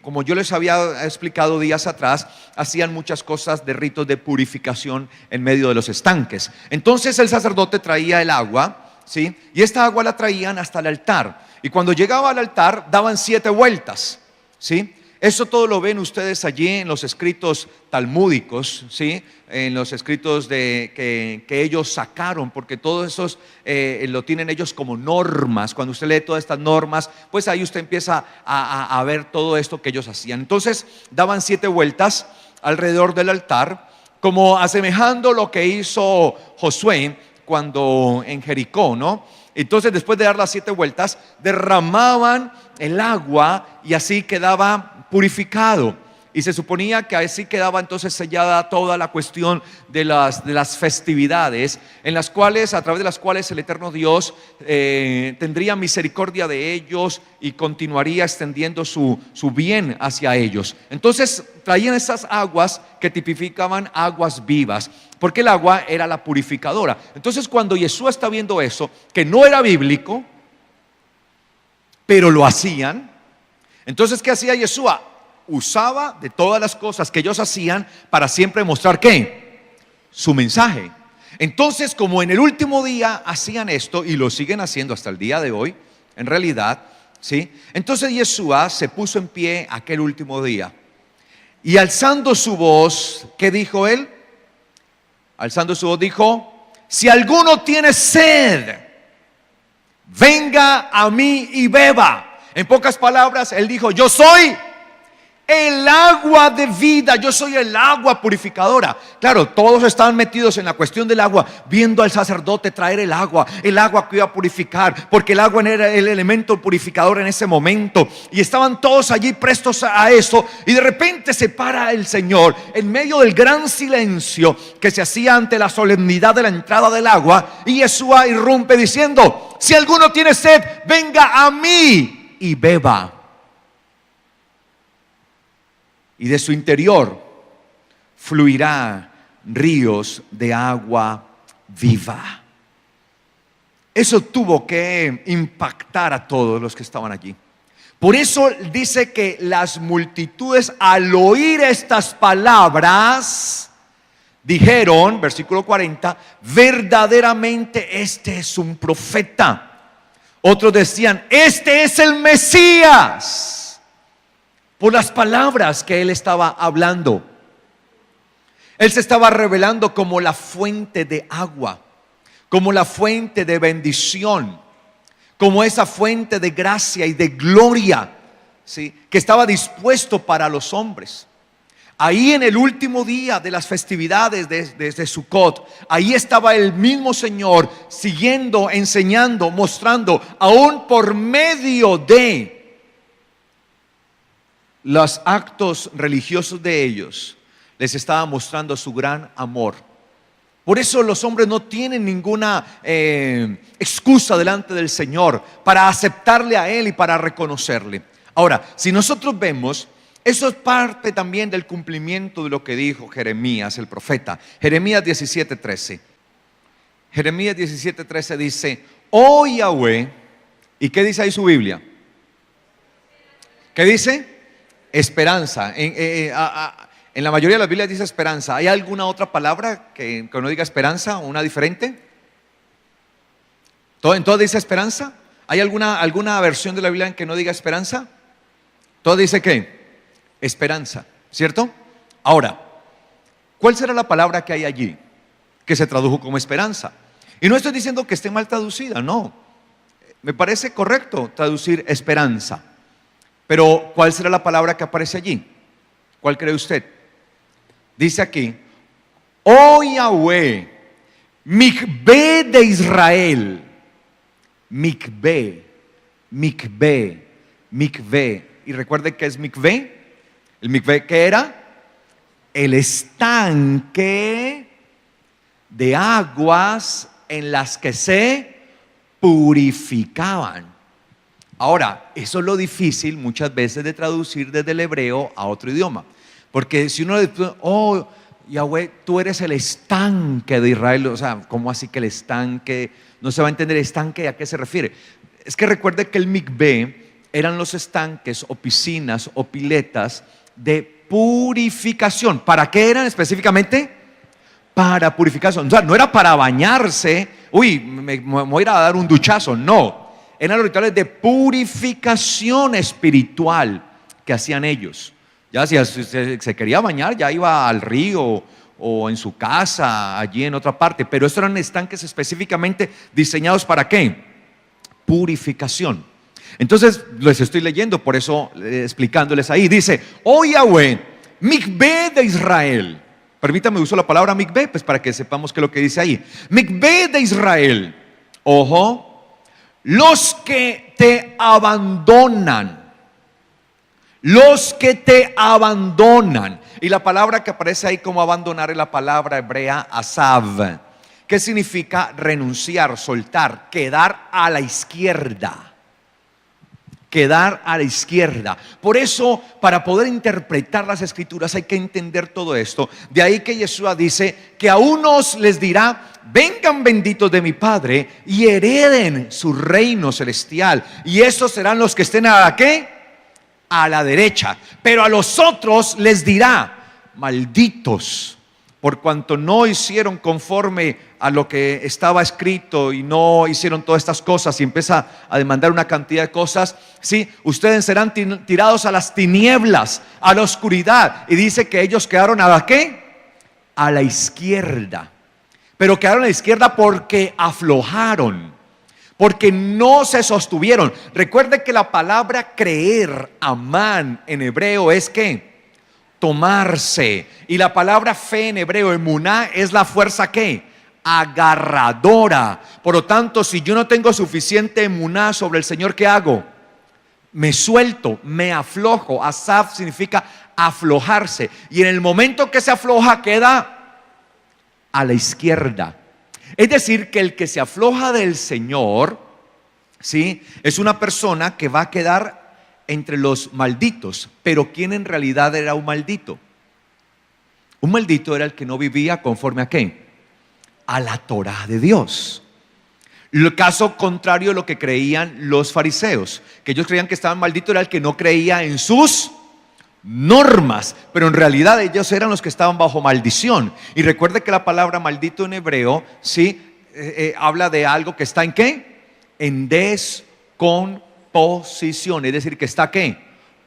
como yo les había explicado días atrás, hacían muchas cosas de ritos de purificación en medio de los estanques. Entonces el sacerdote traía el agua, ¿sí?, y esta agua la traían hasta el altar. Y cuando llegaba al altar daban 7 vueltas, ¿sí? Eso todo lo ven ustedes allí en los escritos talmúdicos, ¿sí?, en los escritos que ellos sacaron, porque todos esos lo tienen ellos como normas. Cuando usted lee todas estas normas, pues ahí usted empieza a ver todo esto que ellos hacían. Entonces daban 7 vueltas alrededor del altar, como asemejando lo que hizo Josué cuando en Jericó, ¿no? Entonces, después de dar las 7 vueltas, derramaban el agua y así quedaba purificado. Y se suponía que así quedaba entonces sellada toda la cuestión de las festividades, en las cuales, a través de las cuales el eterno Dios tendría misericordia de ellos y continuaría extendiendo su bien hacia ellos. Entonces traían esas aguas que tipificaban aguas vivas, porque el agua era la purificadora. Entonces, cuando Yeshua está viendo eso, que no era bíblico, pero lo hacían, entonces ¿qué hacía Yeshua? Usaba de todas las cosas que ellos hacían para siempre mostrar ¿qué? Su mensaje. Entonces, como en el último día hacían esto, y lo siguen haciendo hasta el día de hoy, en realidad, ¿sí? Entonces Yeshua se puso en pie aquel último día, y alzando su voz, ¿qué dijo él? Alzando su voz dijo: si alguno tiene sed, venga a mí y beba. En pocas palabras, él dijo: yo soy el agua de vida, yo soy el agua purificadora. Claro, todos estaban metidos en la cuestión del agua, viendo al sacerdote traer el agua que iba a purificar, porque el agua era el elemento purificador en ese momento, y estaban todos allí prestos a eso. Y de repente se para el Señor en medio del gran silencio que se hacía ante la solemnidad de la entrada del agua, y Yeshua irrumpe diciendo: si alguno tiene sed, venga a mí y beba. Y de su interior fluirá ríos de agua viva. Eso tuvo que impactar a todos los que estaban allí. Por eso dice que las multitudes, al oír estas palabras, dijeron, versículo 40, verdaderamente este es un profeta. Otros decían: este es el Mesías. por las palabras que él estaba hablando. Él se estaba revelando como la fuente de agua, como la fuente de bendición, como esa fuente de gracia y de gloria, ¿sí?, que estaba dispuesto para los hombres. Ahí en el último día de las festividades de Sukkot, ahí estaba el mismo Señor siguiendo, enseñando, mostrando, aún por medio de los actos religiosos de ellos, les estaba mostrando su gran amor. Por eso los hombres no tienen ninguna excusa delante del Señor para aceptarle a Él y para reconocerle. Ahora, si nosotros vemos, eso es parte también del cumplimiento de lo que dijo Jeremías, el profeta. Jeremías 17:13. Jeremías 17:13 dice: oh Yahweh. ¿Y qué dice ahí su Biblia? ¿Qué dice? Esperanza. En la mayoría de las Biblias dice esperanza. ¿Hay alguna otra palabra que no diga esperanza o una diferente? ¿En todo dice esperanza? ¿Hay alguna versión de la Biblia en que no diga esperanza? Todo dice ¿qué? Esperanza, ¿cierto? Ahora, ¿cuál será la palabra que hay allí que se tradujo como esperanza? Y no estoy diciendo que esté mal traducida, no. Me parece correcto traducir esperanza. Pero ¿cuál será la palabra que aparece allí? ¿Cuál cree usted? Dice aquí: oh Yahweh, Mikvé de Israel. Mikvé, Mikvé, Mikvé. Y recuerde que es Mikvé. El Mikvé, ¿qué era? El estanque de aguas en las que se purificaban. Ahora, eso es lo difícil muchas veces de traducir desde el hebreo a otro idioma. Porque si uno dice: oh Yahweh, tú eres el estanque de Israel. O sea, ¿cómo así que el estanque? No se va a entender el estanque, ¿a qué se refiere? Es que recuerde que el mikvé eran los estanques o piscinas o piletas de purificación. ¿Para qué eran específicamente? Para purificación. O sea, no era para bañarse. Uy, me voy a ir a dar un duchazo. No, eran los rituales de purificación espiritual que hacían ellos. Ya si se quería bañar, ya iba al río o en su casa, allí en otra parte. Pero estos eran estanques específicamente diseñados ¿para qué? Purificación. Entonces les estoy leyendo, por eso explicándoles ahí. Dice: oh Yahweh, Mikvé de Israel. Permítame, uso la palabra Mikvé, pues para que sepamos qué es lo que dice ahí. Mikvé de Israel. Ojo, los que te abandonan. Los que te abandonan. Y la palabra que aparece ahí como abandonar es la palabra hebrea asav, que significa renunciar, soltar, quedar a la izquierda. Quedar a la izquierda. Por eso, para poder interpretar las escrituras hay que entender todo esto. De ahí que Yeshua dice que a unos les dirá: vengan benditos de mi Padre y hereden su reino celestial. Y esos serán los que estén ¿a qué? A la derecha. Pero a los otros les dirá: malditos, por cuanto no hicieron conforme a lo que estaba escrito y no hicieron todas estas cosas, y empieza a demandar una cantidad de cosas. Sí, ustedes serán tirados a las tinieblas, a la oscuridad. Y dice que ellos quedaron ¿a la qué? A la izquierda. Pero quedaron a la izquierda porque aflojaron, porque no se sostuvieron. Recuerde que la palabra creer, amán, en hebreo es ¿qué? Tomarse. Y la palabra fe en hebreo, emuná, es la fuerza ¿qué? Agarradora. Por lo tanto, si yo no tengo suficiente emuná sobre el Señor, ¿qué hago? Me suelto, me aflojo. Asaf significa aflojarse. Y en el momento que se afloja, queda a la izquierda. Es decir, que el que se afloja del Señor, ¿sí?, es una persona que va a quedar entre los malditos. Pero ¿quién en realidad era un maldito? Un maldito era el que no vivía conforme ¿a qué? A la Torá de Dios. El caso contrario de lo que creían los fariseos, que ellos creían que estaban malditos, era el que no creía en sus normas, pero en realidad ellos eran los que estaban bajo maldición. Y recuerde que la palabra maldito en hebreo, ¿sí?, habla de algo que está ¿en qué? En descomposición, es decir, que está ¿qué?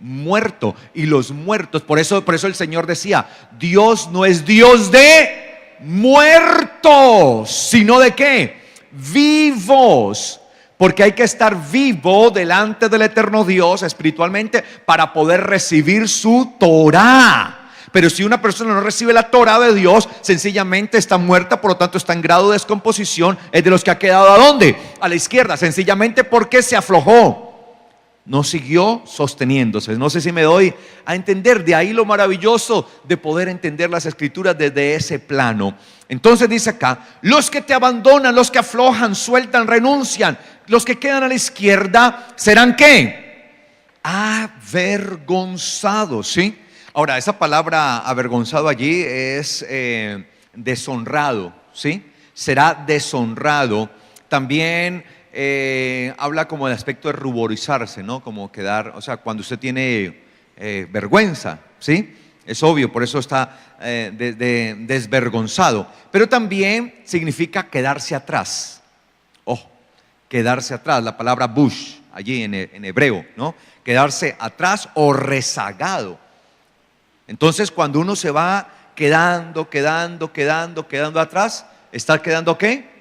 muerto. Y los muertos, por eso el Señor decía, Dios no es Dios de muertos, sino de ¿qué? Vivos. Porque hay que estar vivo delante del eterno Dios espiritualmente para poder recibir su Torah. Pero si una persona no recibe la Torah de Dios, sencillamente está muerta, por lo tanto está en grado de descomposición. Es de los que ha quedado ¿a dónde? A la izquierda, sencillamente porque se aflojó. No siguió sosteniéndose. No sé si me doy a entender. De ahí lo maravilloso de poder entender las escrituras desde ese plano. Entonces dice acá, los que te abandonan, los que aflojan, sueltan, renuncian, los que quedan a la izquierda, ¿serán qué? Avergonzados, ¿sí? Ahora, esa palabra avergonzado allí es deshonrado, ¿sí? Será deshonrado. También habla como del aspecto de ruborizarse, ¿no? Como quedar, o sea, cuando usted tiene vergüenza, ¿sí? Es obvio, por eso está desvergonzado. Pero también significa quedarse atrás. Oh, quedarse atrás, la palabra bush, allí en hebreo, ¿no? Quedarse atrás o rezagado. Entonces, cuando uno se va quedando atrás, ¿está quedando qué?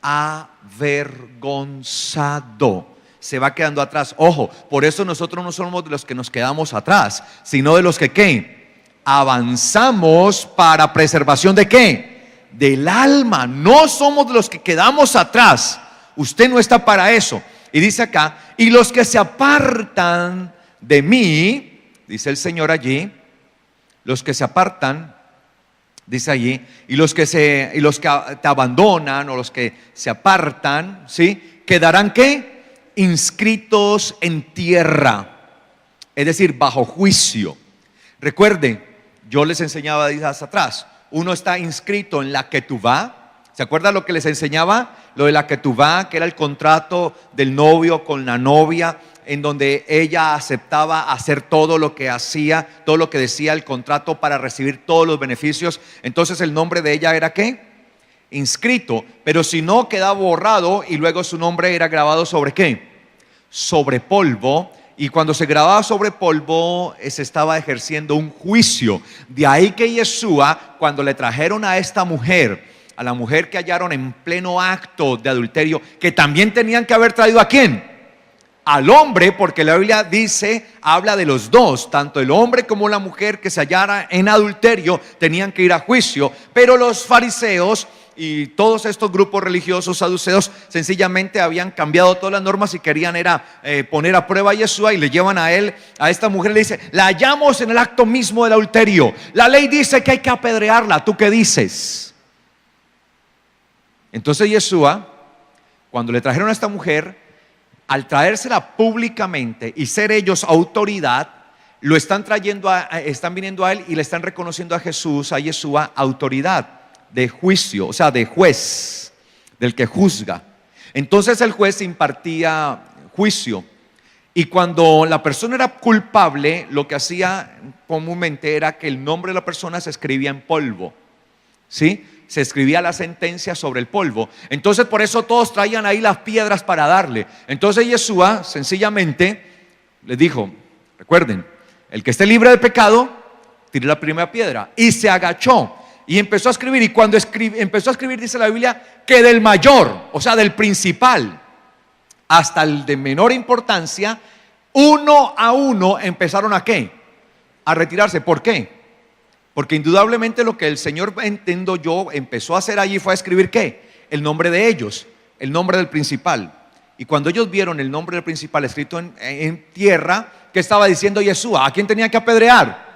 Avergonzado. Se va quedando atrás. Ojo, por eso nosotros no somos de los que nos quedamos atrás, sino de los que ¿qué? Avanzamos para preservación de ¿qué? Del alma. No somos de los que quedamos atrás. Usted no está para eso. Y dice acá, y los que se apartan de mí, dice el Señor allí, los que se apartan, dice allí, y los que te abandonan o los que se apartan, ¿sí? Quedarán ¿qué? Inscritos en tierra, es decir, bajo juicio. Recuerden, yo les enseñaba días atrás, uno está inscrito en la ketubá. ¿Se acuerdan lo que les enseñaba? Lo de la ketubá, que era el contrato del novio con la novia, en donde ella aceptaba hacer todo lo que hacía, todo lo que decía el contrato para recibir todos los beneficios. Entonces el nombre de ella era ¿qué? Inscrito, pero si no quedaba borrado y luego su nombre era grabado sobre ¿qué? Sobre polvo. Y cuando se grababa sobre polvo se estaba ejerciendo un juicio. De ahí que Yeshua, cuando le trajeron a esta mujer, a la mujer que hallaron en pleno acto de adulterio, que también tenían que haber traído ¿a quién? Al hombre, porque la Biblia dice, habla de los dos, tanto el hombre como la mujer que se hallara en adulterio tenían que ir a juicio. Pero los fariseos y todos estos grupos religiosos saduceos sencillamente habían cambiado todas las normas y querían era poner a prueba a Yeshua, y le llevan a él, a esta mujer, le dice, la hallamos en el acto mismo del adulterio, la ley dice que hay que apedrearla, ¿tú qué dices? Entonces Yeshua, cuando le trajeron a esta mujer, al traérsela públicamente y ser ellos autoridad, lo están trayendo, están viniendo a él y le están reconociendo a Jesús, a Yeshua, autoridad de juicio, o sea, de juez, del que juzga. Entonces el juez impartía juicio, y cuando la persona era culpable, lo que hacía comúnmente era que el nombre de la persona se escribía en polvo, ¿sí? Se escribía la sentencia sobre el polvo. Entonces por eso todos traían ahí las piedras para darle. Entonces Yeshua sencillamente les dijo, recuerden, el que esté libre de pecado, tire la primera piedra. Y se agachó y empezó a escribir. Y cuando empezó a escribir, dice la Biblia, que del mayor, o sea del principal, hasta el de menor importancia, uno a uno empezaron ¿a qué? A retirarse. ¿Por qué? Porque indudablemente lo que el Señor, entiendo yo, empezó a hacer allí fue a escribir ¿qué? El nombre de ellos, el nombre del principal. Y cuando ellos vieron el nombre del principal escrito en tierra, ¿qué estaba diciendo Yeshua? ¿A quién tenía que apedrear?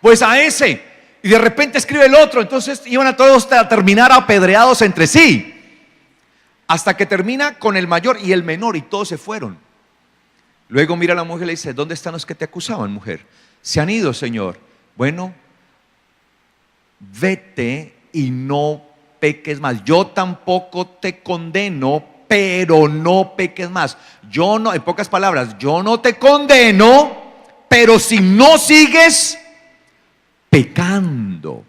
Pues a ese. Y de repente escribe el otro. Entonces iban a todos a terminar apedreados entre sí, hasta que termina con el mayor y el menor, y todos se fueron. Luego mira a la mujer y le dice, ¿dónde están los que te acusaban, mujer? Se han ido, Señor. Bueno, vete y no peques más. Yo tampoco te condeno, pero no peques más. Yo no, en pocas palabras, yo no te condeno, pero si no sigues pecando,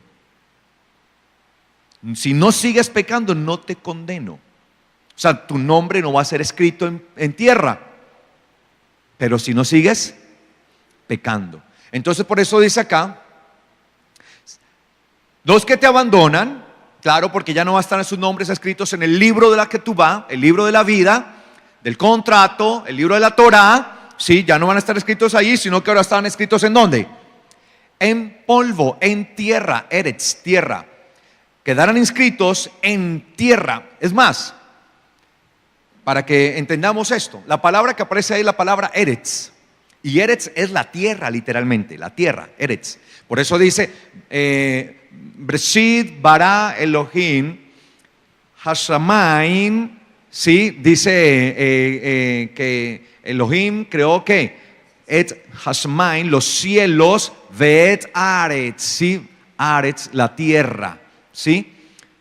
si no sigues pecando, no te condeno. O sea, tu nombre no va a ser escrito en tierra, pero si no sigues pecando. Entonces por eso dice acá, los que te abandonan, claro, porque ya no van a estar sus nombres escritos en el libro de la Ketubá, el libro de la vida, del contrato, el libro de la Torá, sí, ya no van a estar escritos allí, sino que ahora están escritos ¿en dónde? En polvo, en tierra, eretz, tierra. Quedarán inscritos en tierra. Es más, para que entendamos esto, la palabra que aparece ahí es la palabra eretz. Y eretz es la tierra, literalmente, la tierra, eretz. Por eso dice, Breshit bara Elohim Hashamayim, sí, dice que Elohim creó que et Hashamayim, los cielos, veet aretz, sí, aretz, la tierra, sí,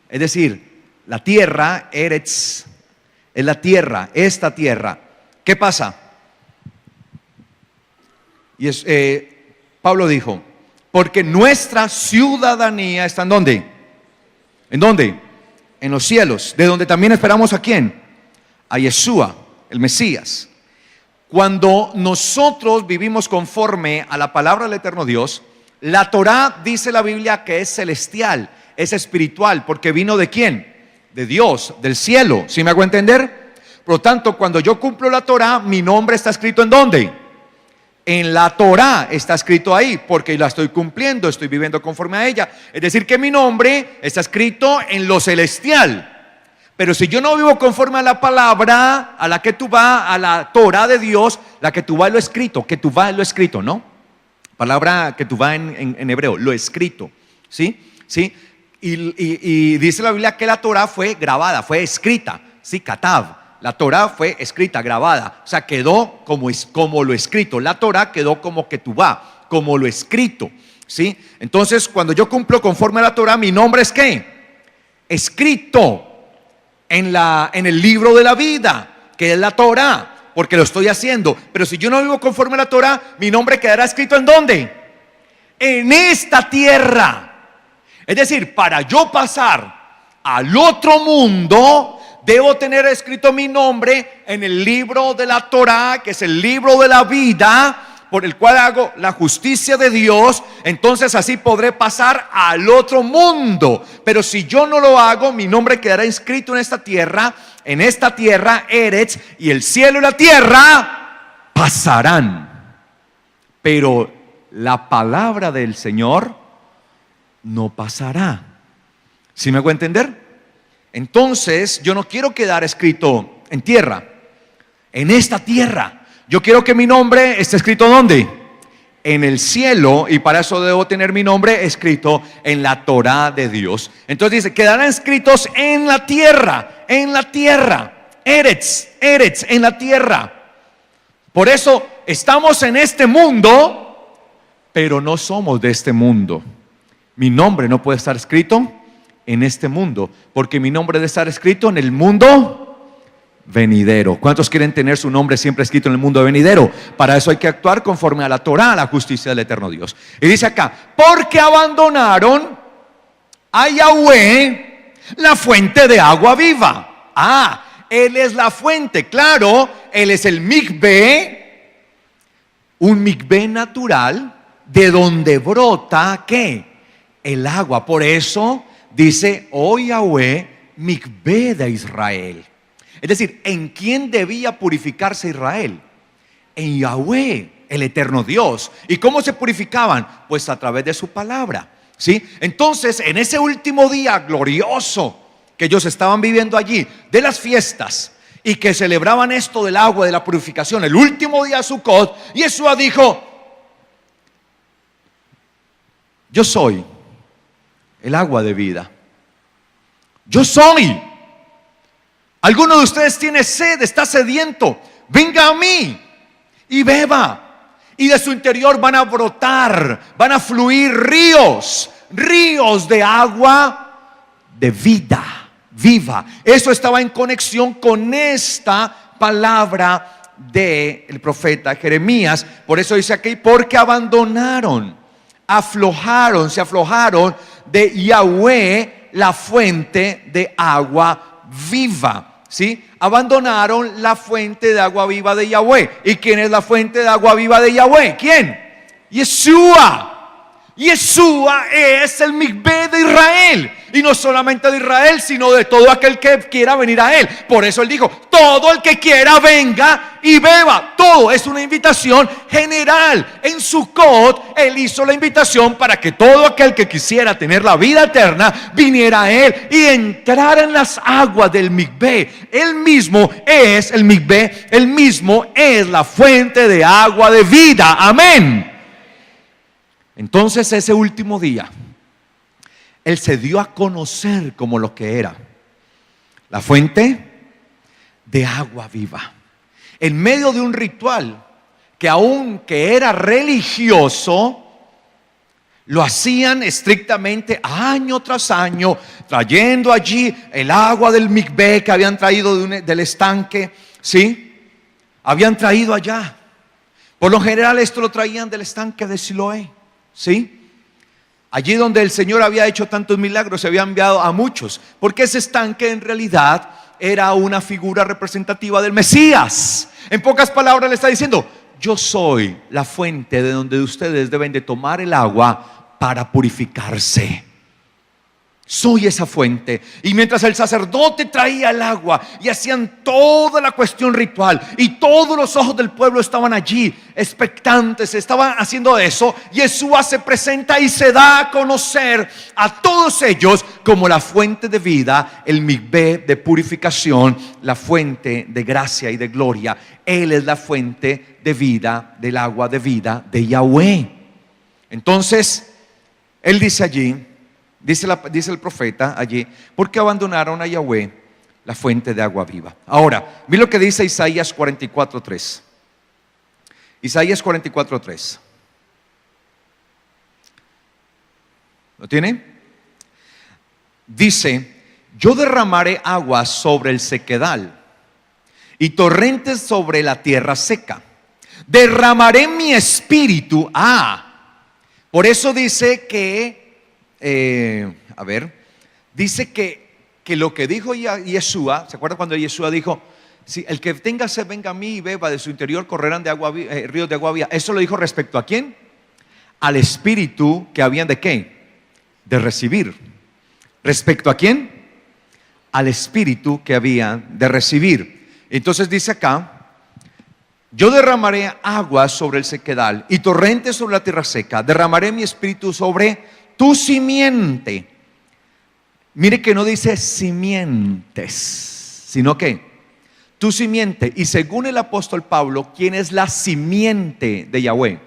es decir, la tierra, eretz, es la tierra, esta tierra. ¿Qué pasa? Y Pablo dijo, porque nuestra ciudadanía está ¿en dónde? ¿En dónde? En los cielos, de donde también esperamos ¿a quién? A Yeshua, el Mesías. Cuando nosotros vivimos conforme a la palabra del eterno Dios, la Torá dice la Biblia que es celestial, es espiritual, porque vino ¿de quién? De Dios, del cielo. ¿Sí me hago entender? Por lo tanto, cuando yo cumplo la Torá, mi nombre está escrito ¿en dónde? En la Torá está escrito ahí, porque la estoy cumpliendo, estoy viviendo conforme a ella. Es decir, que mi nombre está escrito en lo celestial. Pero si yo no vivo conforme a la palabra, a la Ketubá, a la Torá de Dios, la Ketubá es lo escrito. Ketubá es lo escrito, ¿no? Palabra Ketubá en hebreo, lo escrito, ¿sí? ¿Sí? Y dice la Biblia que la Torá fue grabada, fue escrita, ¿sí? Katav. La Torá fue escrita, grabada, o sea, quedó como lo escrito. La Torá quedó como Ketubá, como lo escrito, ¿sí? Entonces, cuando yo cumplo conforme a la Torá, mi nombre es ¿qué? Escrito en el libro de la vida, que es la Torá, porque lo estoy haciendo. Pero si yo no vivo conforme a la Torá, mi nombre quedará escrito ¿en dónde? En esta tierra. Es decir, para yo pasar al otro mundo, debo tener escrito mi nombre en el libro de la Torá, que es el libro de la vida, por el cual hago la justicia de Dios. Entonces así podré pasar al otro mundo. Pero si yo no lo hago, mi nombre quedará inscrito en esta tierra, eretz, y el cielo y la tierra pasarán. Pero la palabra del Señor no pasará. ¿Sí me hago entender? Entonces, yo no quiero quedar escrito en tierra, en esta tierra. Yo quiero que mi nombre esté escrito ¿dónde? En el cielo, y para eso debo tener mi nombre escrito en la Torá de Dios. Entonces dice, quedarán escritos en la tierra, eretz, en la tierra. Por eso estamos en este mundo, pero no somos de este mundo. Mi nombre no puede estar escrito en este mundo, porque mi nombre debe estar escrito en el mundo venidero. ¿Cuántos quieren tener su nombre siempre escrito en el mundo venidero? Para eso hay que actuar conforme a la Torá, a la justicia del eterno Dios. Y dice acá, porque abandonaron a Yahweh, la fuente de agua viva. Él es la fuente, claro, Él es el mikvé, un mikvé natural, de donde brota, ¿qué? El agua. Por eso dice, oh Yahweh, mikvé de Israel. Es decir, ¿en quién debía purificarse Israel? En Yahweh, el eterno Dios. ¿Y cómo se purificaban? Pues a través de su palabra, ¿sí? Entonces, en ese último día glorioso que ellos estaban viviendo allí, de las fiestas, y que celebraban esto del agua, de la purificación, el último día de Sukkot, Yeshua dijo, yo soy el agua de vida. Yo soy. Alguno de ustedes tiene sed, está sediento. Venga a mí y beba. Y de su interior van a brotar, van a fluir ríos de agua de vida viva. Eso estaba en conexión con esta palabra del profeta Jeremías. Por eso dice aquí, porque abandonaron, se aflojaron de Yahweh, la fuente de agua viva, ¿sí? Abandonaron la fuente de agua viva de Yahweh. ¿Y quién es la fuente de agua viva de Yahweh? ¿Quién? Yeshua. Yeshua es el mikvé de Israel. Y no solamente de Israel, sino de todo aquel que quiera venir a él. Por eso él dijo, todo el que quiera venga y beba. Todo es una invitación general. En Sukkot él hizo la invitación para que todo aquel que quisiera tener la vida eterna viniera a él y entrara en las aguas del mikvé. Él mismo es el mikvé, él mismo es la fuente de agua de vida. Amén. Entonces ese último día él se dio a conocer como lo que era, la fuente de agua viva, en medio de un ritual que aunque era religioso, lo hacían estrictamente año tras año, trayendo allí el agua del mikvé que habían traído del estanque, ¿sí? Habían traído allá. Por lo general esto lo traían del estanque de Siloé, ¿sí? Allí donde el Señor había hecho tantos milagros, se había enviado a muchos, porque ese estanque en realidad era una figura representativa del Mesías. En pocas palabras le está diciendo, yo soy la fuente de donde ustedes deben de tomar el agua para purificarse. Soy esa fuente. Y mientras el sacerdote traía el agua y hacían toda la cuestión ritual y todos los ojos del pueblo estaban allí expectantes, estaban haciendo eso, Yeshua se presenta y se da a conocer a todos ellos como la fuente de vida, el mikvé de purificación, la fuente de gracia y de gloria. Él es la fuente de vida, del agua de vida de Yahweh. Entonces él dice allí, dice el profeta allí, ¿por qué abandonaron a Yahweh, la fuente de agua viva? Ahora, mira lo que dice Isaías 44:3. Isaías 44:3. ¿Lo tiene? Dice, yo derramaré agua sobre el sequedal y torrentes sobre la tierra seca. Derramaré mi espíritu. Por eso dice que dice que lo que dijo Yeshua, ¿se acuerdan cuando Yeshua dijo, si el que tenga sed venga a mí y beba, de su interior correrán ríos de agua viva? Eso lo dijo respecto ¿a quién? Al espíritu que habían de ¿qué? De recibir. ¿Respecto a quién? Al espíritu que habían de recibir. Entonces dice acá, yo derramaré agua sobre el sequedal y torrentes sobre la tierra seca. Derramaré mi espíritu sobre tu simiente. Mire que no dice simientes, sino que tu simiente. Y según el apóstol Pablo, ¿quién es la simiente de Yahweh?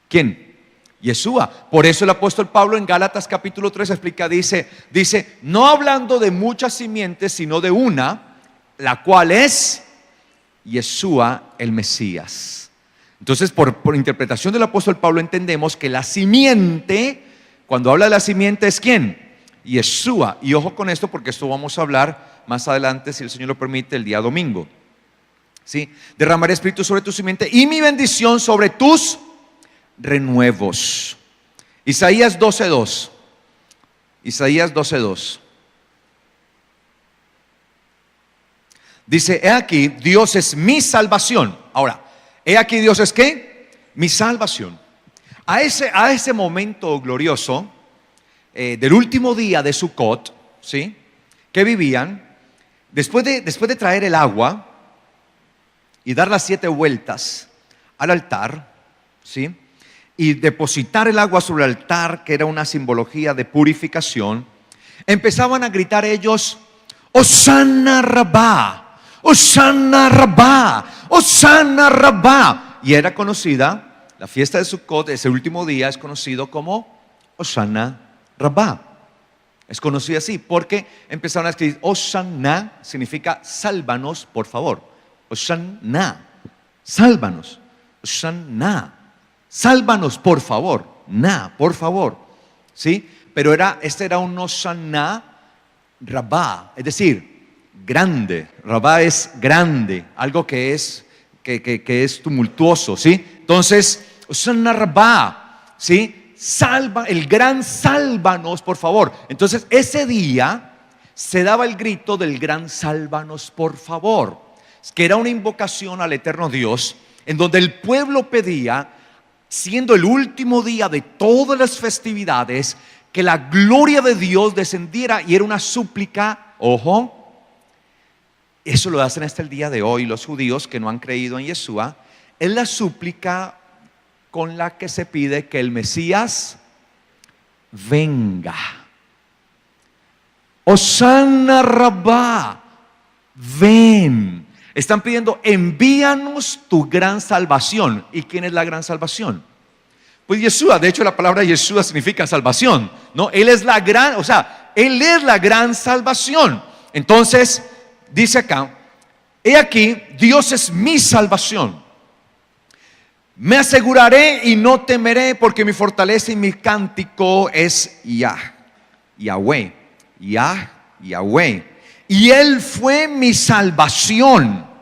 ¿Quién? Yeshua. Por eso el apóstol Pablo en Gálatas capítulo 3 explica, dice, no hablando de muchas simientes, sino de una, la cual es Yeshua el Mesías. Entonces, por interpretación del apóstol Pablo entendemos que la simiente, cuando habla de la simiente, ¿es quién? Yeshua. Y ojo con esto, porque esto vamos a hablar más adelante, si el Señor lo permite, el día domingo. ¿Sí? Derramaré espíritu sobre tu simiente y mi bendición sobre tus renuevos. Isaías 12:2. Isaías 12:2. Dice, he aquí, Dios es mi salvación. Ahora, he aquí Dios es ¿qué? Mi salvación. A ese momento glorioso del último día de Sukkot, ¿sí? Que vivían, después de traer el agua y dar las 7 vueltas al altar, ¿sí? Y depositar el agua sobre el altar, que era una simbología de purificación, empezaban a gritar ellos, Hosanna Rabá, Hosanna Rabá, Hosanna Rabá. Y era conocida, la fiesta de Sukkot, ese último día es conocido como Hosanna Rabá. Es conocido así porque empezaron a escribir Hosanna, significa sálvanos por favor. Hosanna, sálvanos. Hosanna, sálvanos por favor. Por favor. ¿Sí? Pero este era un Hosanna Rabá, es decir, grande. Rabá es grande, algo que es tumultuoso, ¿sí? Entonces, Hosanna Rabá, ¿sí? Salva, el gran sálvanos, por favor. Entonces, ese día se daba el grito del gran sálvanos, por favor, que era una invocación al eterno Dios, en donde el pueblo pedía siendo el último día de todas las festividades, que la gloria de Dios descendiera, y era una súplica, ojo, eso lo hacen hasta el día de hoy los judíos que no han creído en Yeshua, es la súplica con la que se pide que el Mesías venga. Hosanna Rabá, ven. Están pidiendo, envíanos tu gran salvación. ¿Y quién es la gran salvación? Pues Yeshua. De hecho, la palabra Yeshua significa salvación, ¿no? Él es la gran, Él es la gran salvación. Entonces, dice acá, he aquí, Dios es mi salvación. Me aseguraré y no temeré, porque mi fortaleza y mi cántico es Yahweh. Yahweh. Y Él fue mi salvación.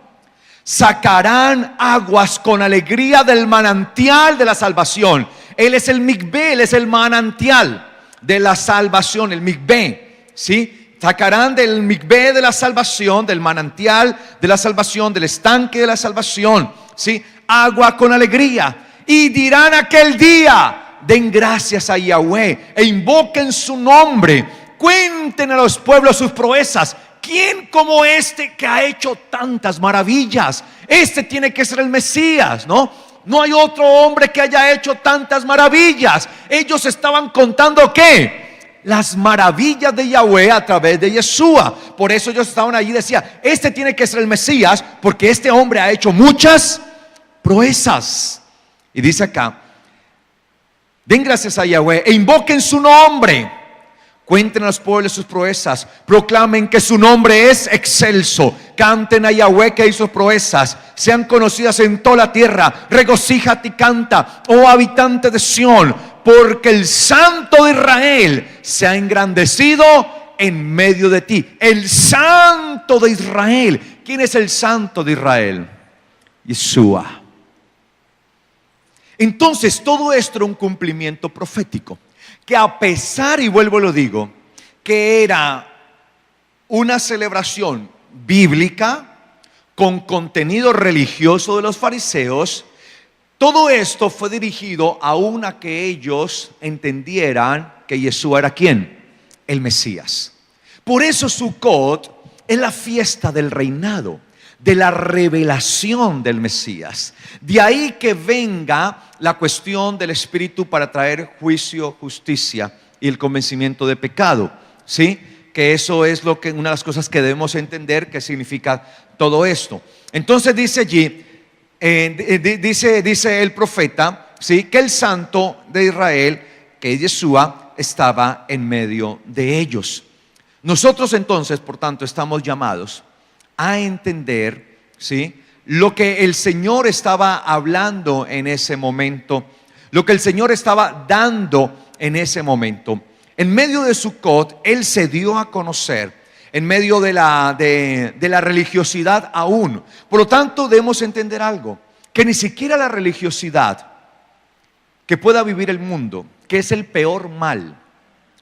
Sacarán aguas con alegría del manantial de la salvación. Él es el Mikvé, Él es el manantial de la salvación, el Mikvé, ¿sí? Sacarán del Mikvé de la salvación, del manantial de la salvación, del estanque de la salvación, ¿sí? Agua con alegría. Y dirán aquel día, den gracias a Yahweh e invoquen su nombre. Cuenten a los pueblos sus proezas. ¿Quién como este que ha hecho tantas maravillas? Este tiene que ser el Mesías, ¿no? No hay otro hombre que haya hecho tantas maravillas. Ellos estaban contando ¿qué? Las maravillas de Yahweh a través de Yeshua. Por eso ellos estaban allí y decían, este tiene que ser el Mesías, porque este hombre ha hecho muchas proezas. Y dice acá, den gracias a Yahweh e invoquen su nombre. Cuenten a los pueblos sus proezas, proclamen que su nombre es excelso, canten a Yahweh que hizo proezas, sean conocidas en toda la tierra, regocíjate y canta, oh habitante de Sión, porque el Santo de Israel se ha engrandecido en medio de ti. El Santo de Israel. ¿Quién es el Santo de Israel? Yeshua. Entonces todo esto era un cumplimiento profético, que a pesar, y vuelvo y lo digo, que era una celebración bíblica con contenido religioso de los fariseos, todo esto fue dirigido aún a que ellos entendieran que Yeshua era ¿quién? El Mesías. Por eso Sukkot es la fiesta del reinado, de la revelación del Mesías. De ahí que venga la cuestión del Espíritu para traer juicio, justicia y el convencimiento de pecado, ¿sí? Que eso es una de las cosas que debemos entender que significa todo esto. Entonces dice allí, dice el profeta, ¿sí? Que el Santo de Israel, que es Yeshua, estaba en medio de ellos. Nosotros entonces, por tanto, estamos llamados a entender, ¿sí? Lo que el Señor estaba hablando en ese momento, lo que el Señor estaba dando en ese momento. En medio de Sukkot, Él se dio a conocer, en medio de la religiosidad aún. Por lo tanto, debemos entender algo, que ni siquiera la religiosidad que pueda vivir el mundo, que es el peor mal,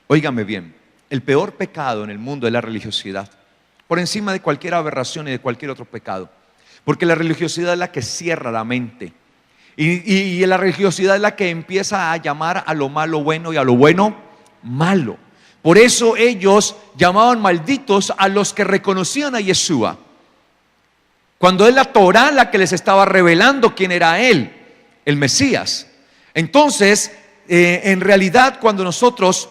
óigame bien, el peor pecado en el mundo es la religiosidad, por encima de cualquier aberración y de cualquier otro pecado. Porque la religiosidad es la que cierra la mente. Y la religiosidad es la que empieza a llamar a lo malo bueno y a lo bueno malo. Por eso ellos llamaban malditos a los que reconocían a Yeshua, cuando es la Torá la que les estaba revelando quién era Él, el Mesías. Entonces, en realidad, cuando nosotros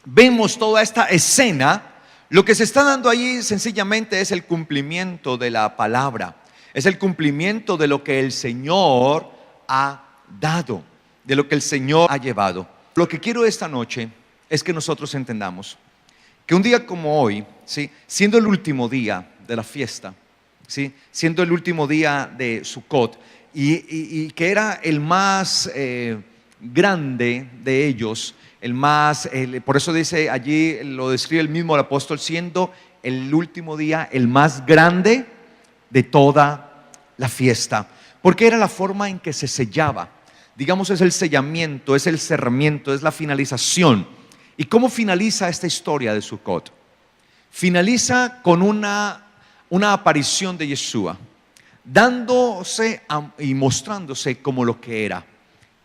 vemos toda esta escena, lo que se está dando ahí sencillamente es el cumplimiento de la palabra, es el cumplimiento de lo que el Señor ha dado, de lo que el Señor ha llevado. Lo que quiero esta noche es que nosotros entendamos que un día como hoy, ¿sí? Siendo el último día de la fiesta, ¿sí? Siendo el último día de Sukkot, y que era el más grande de ellos, por eso dice allí, lo describe el mismo el apóstol, siendo el último día el más grande de toda la fiesta, porque era la forma en que se sellaba. Digamos, es el sellamiento, es el cerramiento, es la finalización. ¿Y cómo finaliza esta historia de Sukkot? Finaliza con una aparición de Yeshua, dándose y mostrándose como lo que era.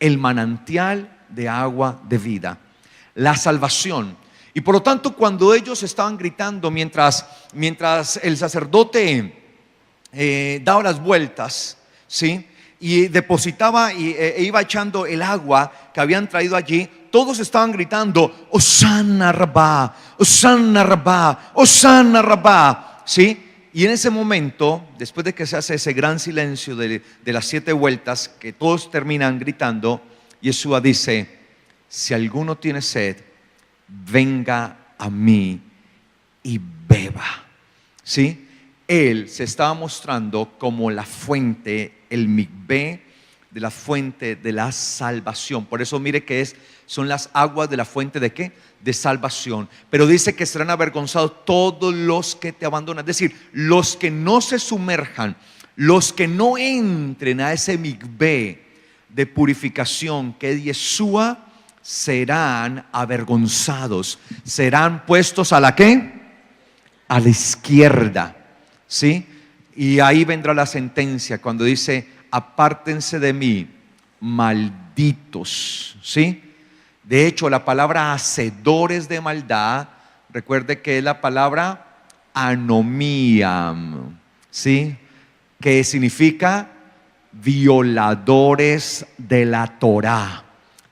el manantial de agua de vida, la salvación. Y por lo tanto, cuando ellos estaban gritando mientras el sacerdote daba las vueltas, ¿sí?, y depositaba e iba echando el agua que habían traído allí, todos estaban gritando: Hosanna Rabá, Hosanna Rabá, Hosanna Rabá, ¿sí? Y en ese momento, después de que se hace ese gran silencio de las 7 vueltas, que todos terminan gritando, Yeshua dice: si alguno tiene sed, venga a mí y beba, ¿sí? Él se estaba mostrando como la fuente, el mikvé, de la fuente de la salvación. Por eso mire que son las aguas de la fuente ¿de qué? De salvación. Pero dice que serán avergonzados todos los que te abandonan. Es decir, los que no se sumerjan, los que no entren a ese mikvé de purificación que es Yeshua, serán avergonzados, serán puestos ¿a la qué? A la izquierda, ¿sí? Y ahí vendrá la sentencia cuando dice: apártense de mí, malditos, ¿sí? De hecho, la palabra hacedores de maldad, recuerde que es la palabra anomiam, ¿sí?, que significa violadores de la Torá.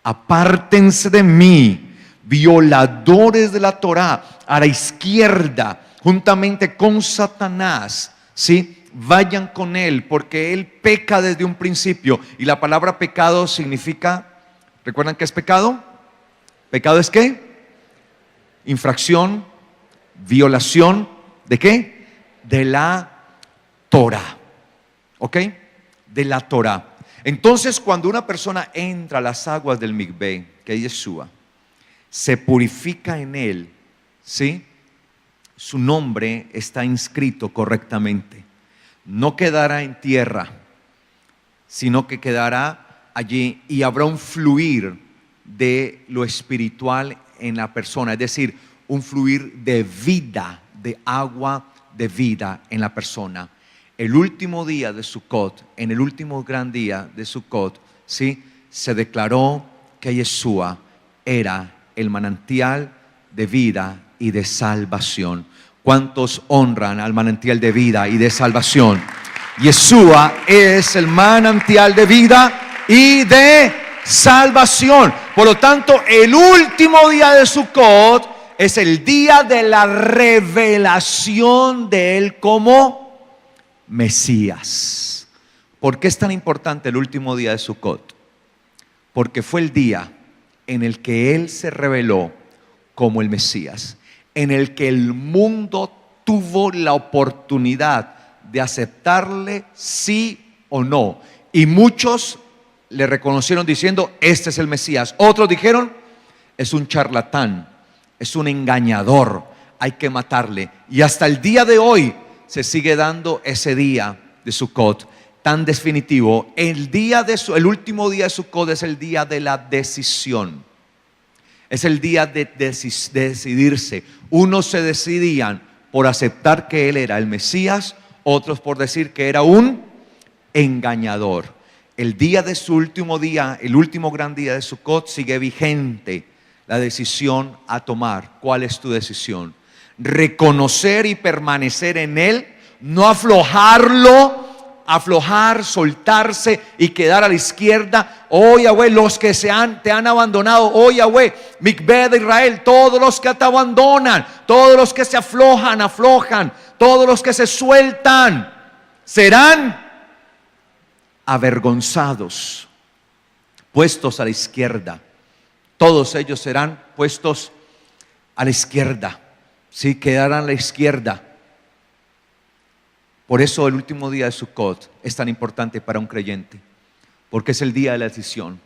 Apártense de mí, violadores de la Torá, a la izquierda, juntamente con Satanás, ¿sí? Vayan con él, porque él peca desde un principio. Y la palabra pecado significa, ¿recuerdan qué es pecado? ¿Pecado es qué? Infracción, violación, ¿de qué? De la Torá, ¿ok? De la Torá. Entonces, cuando una persona entra a las aguas del mikvé, que es Yeshua, se purifica en él, ¿sí? Su nombre está inscrito correctamente. No quedará en tierra, sino que quedará allí, y habrá un fluir de lo espiritual en la persona, es decir, un fluir de vida, de agua de vida en la persona. El último día de Sukkot, en el último gran día de Sukkot, ¿sí?, se declaró que Yeshua era el manantial de vida y de salvación. ¿Cuántos honran al manantial de vida y de salvación? Yeshua es el manantial de vida y de salvación. Por lo tanto, el último día de Sukkot es el día de la revelación de Él como Mesías. ¿Por qué es tan importante el último día de Sukkot? Porque fue el día en el que Él se reveló como el Mesías, en el que el mundo tuvo la oportunidad de aceptarle sí o no. Y muchos le reconocieron diciendo: este es el Mesías. Otros dijeron: es un charlatán, es un engañador, hay que matarle. Y hasta el día de hoy se sigue dando ese día de Sukkot tan definitivo. El último día de Sukkot es el día de la decisión. Es el día de decidirse. Unos se decidían por aceptar que Él era el Mesías, otros por decir que era un engañador. El día de su último día, el último gran día de Sukkot, sigue vigente la decisión a tomar. ¿Cuál es tu decisión? Reconocer y permanecer en Él, no aflojar, soltarse y quedar a la izquierda. Oh Yahweh, los que te han abandonado, oh Yahweh, mikvé de Israel, todos los que te abandonan, todos los que se aflojan, todos los que se sueltan, serán avergonzados, puestos a la izquierda. Todos ellos serán puestos a la izquierda, sí, quedarán a la izquierda. Por eso el último día de Sukkot es tan importante para un creyente, porque es el día de la decisión.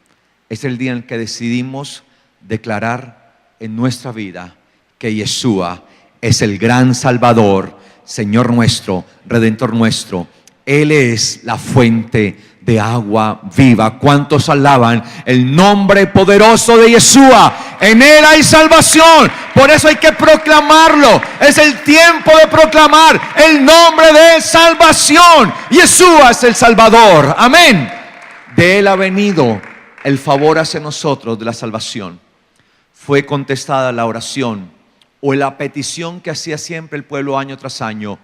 Es el día en que decidimos declarar en nuestra vida que Yeshua es el gran Salvador, Señor nuestro, Redentor nuestro. Él es la fuente de agua viva. ¿Cuántos alaban el nombre poderoso de Yeshua? En Él hay salvación. Por eso hay que proclamarlo. Es el tiempo de proclamar el nombre de salvación. Yeshua es el Salvador. Amén. De Él ha venido el favor hacia nosotros de la salvación. Fue contestada la oración o la petición que hacía siempre el pueblo año tras año: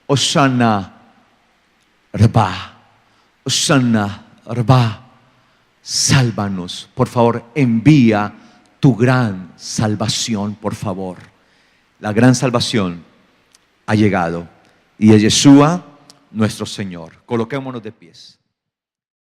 Hosanna Rabá, Hosanna Rabá, sálvanos, por favor, envía tu gran salvación, por favor. La gran salvación ha llegado y es Yeshua nuestro Señor. Coloquémonos de pies.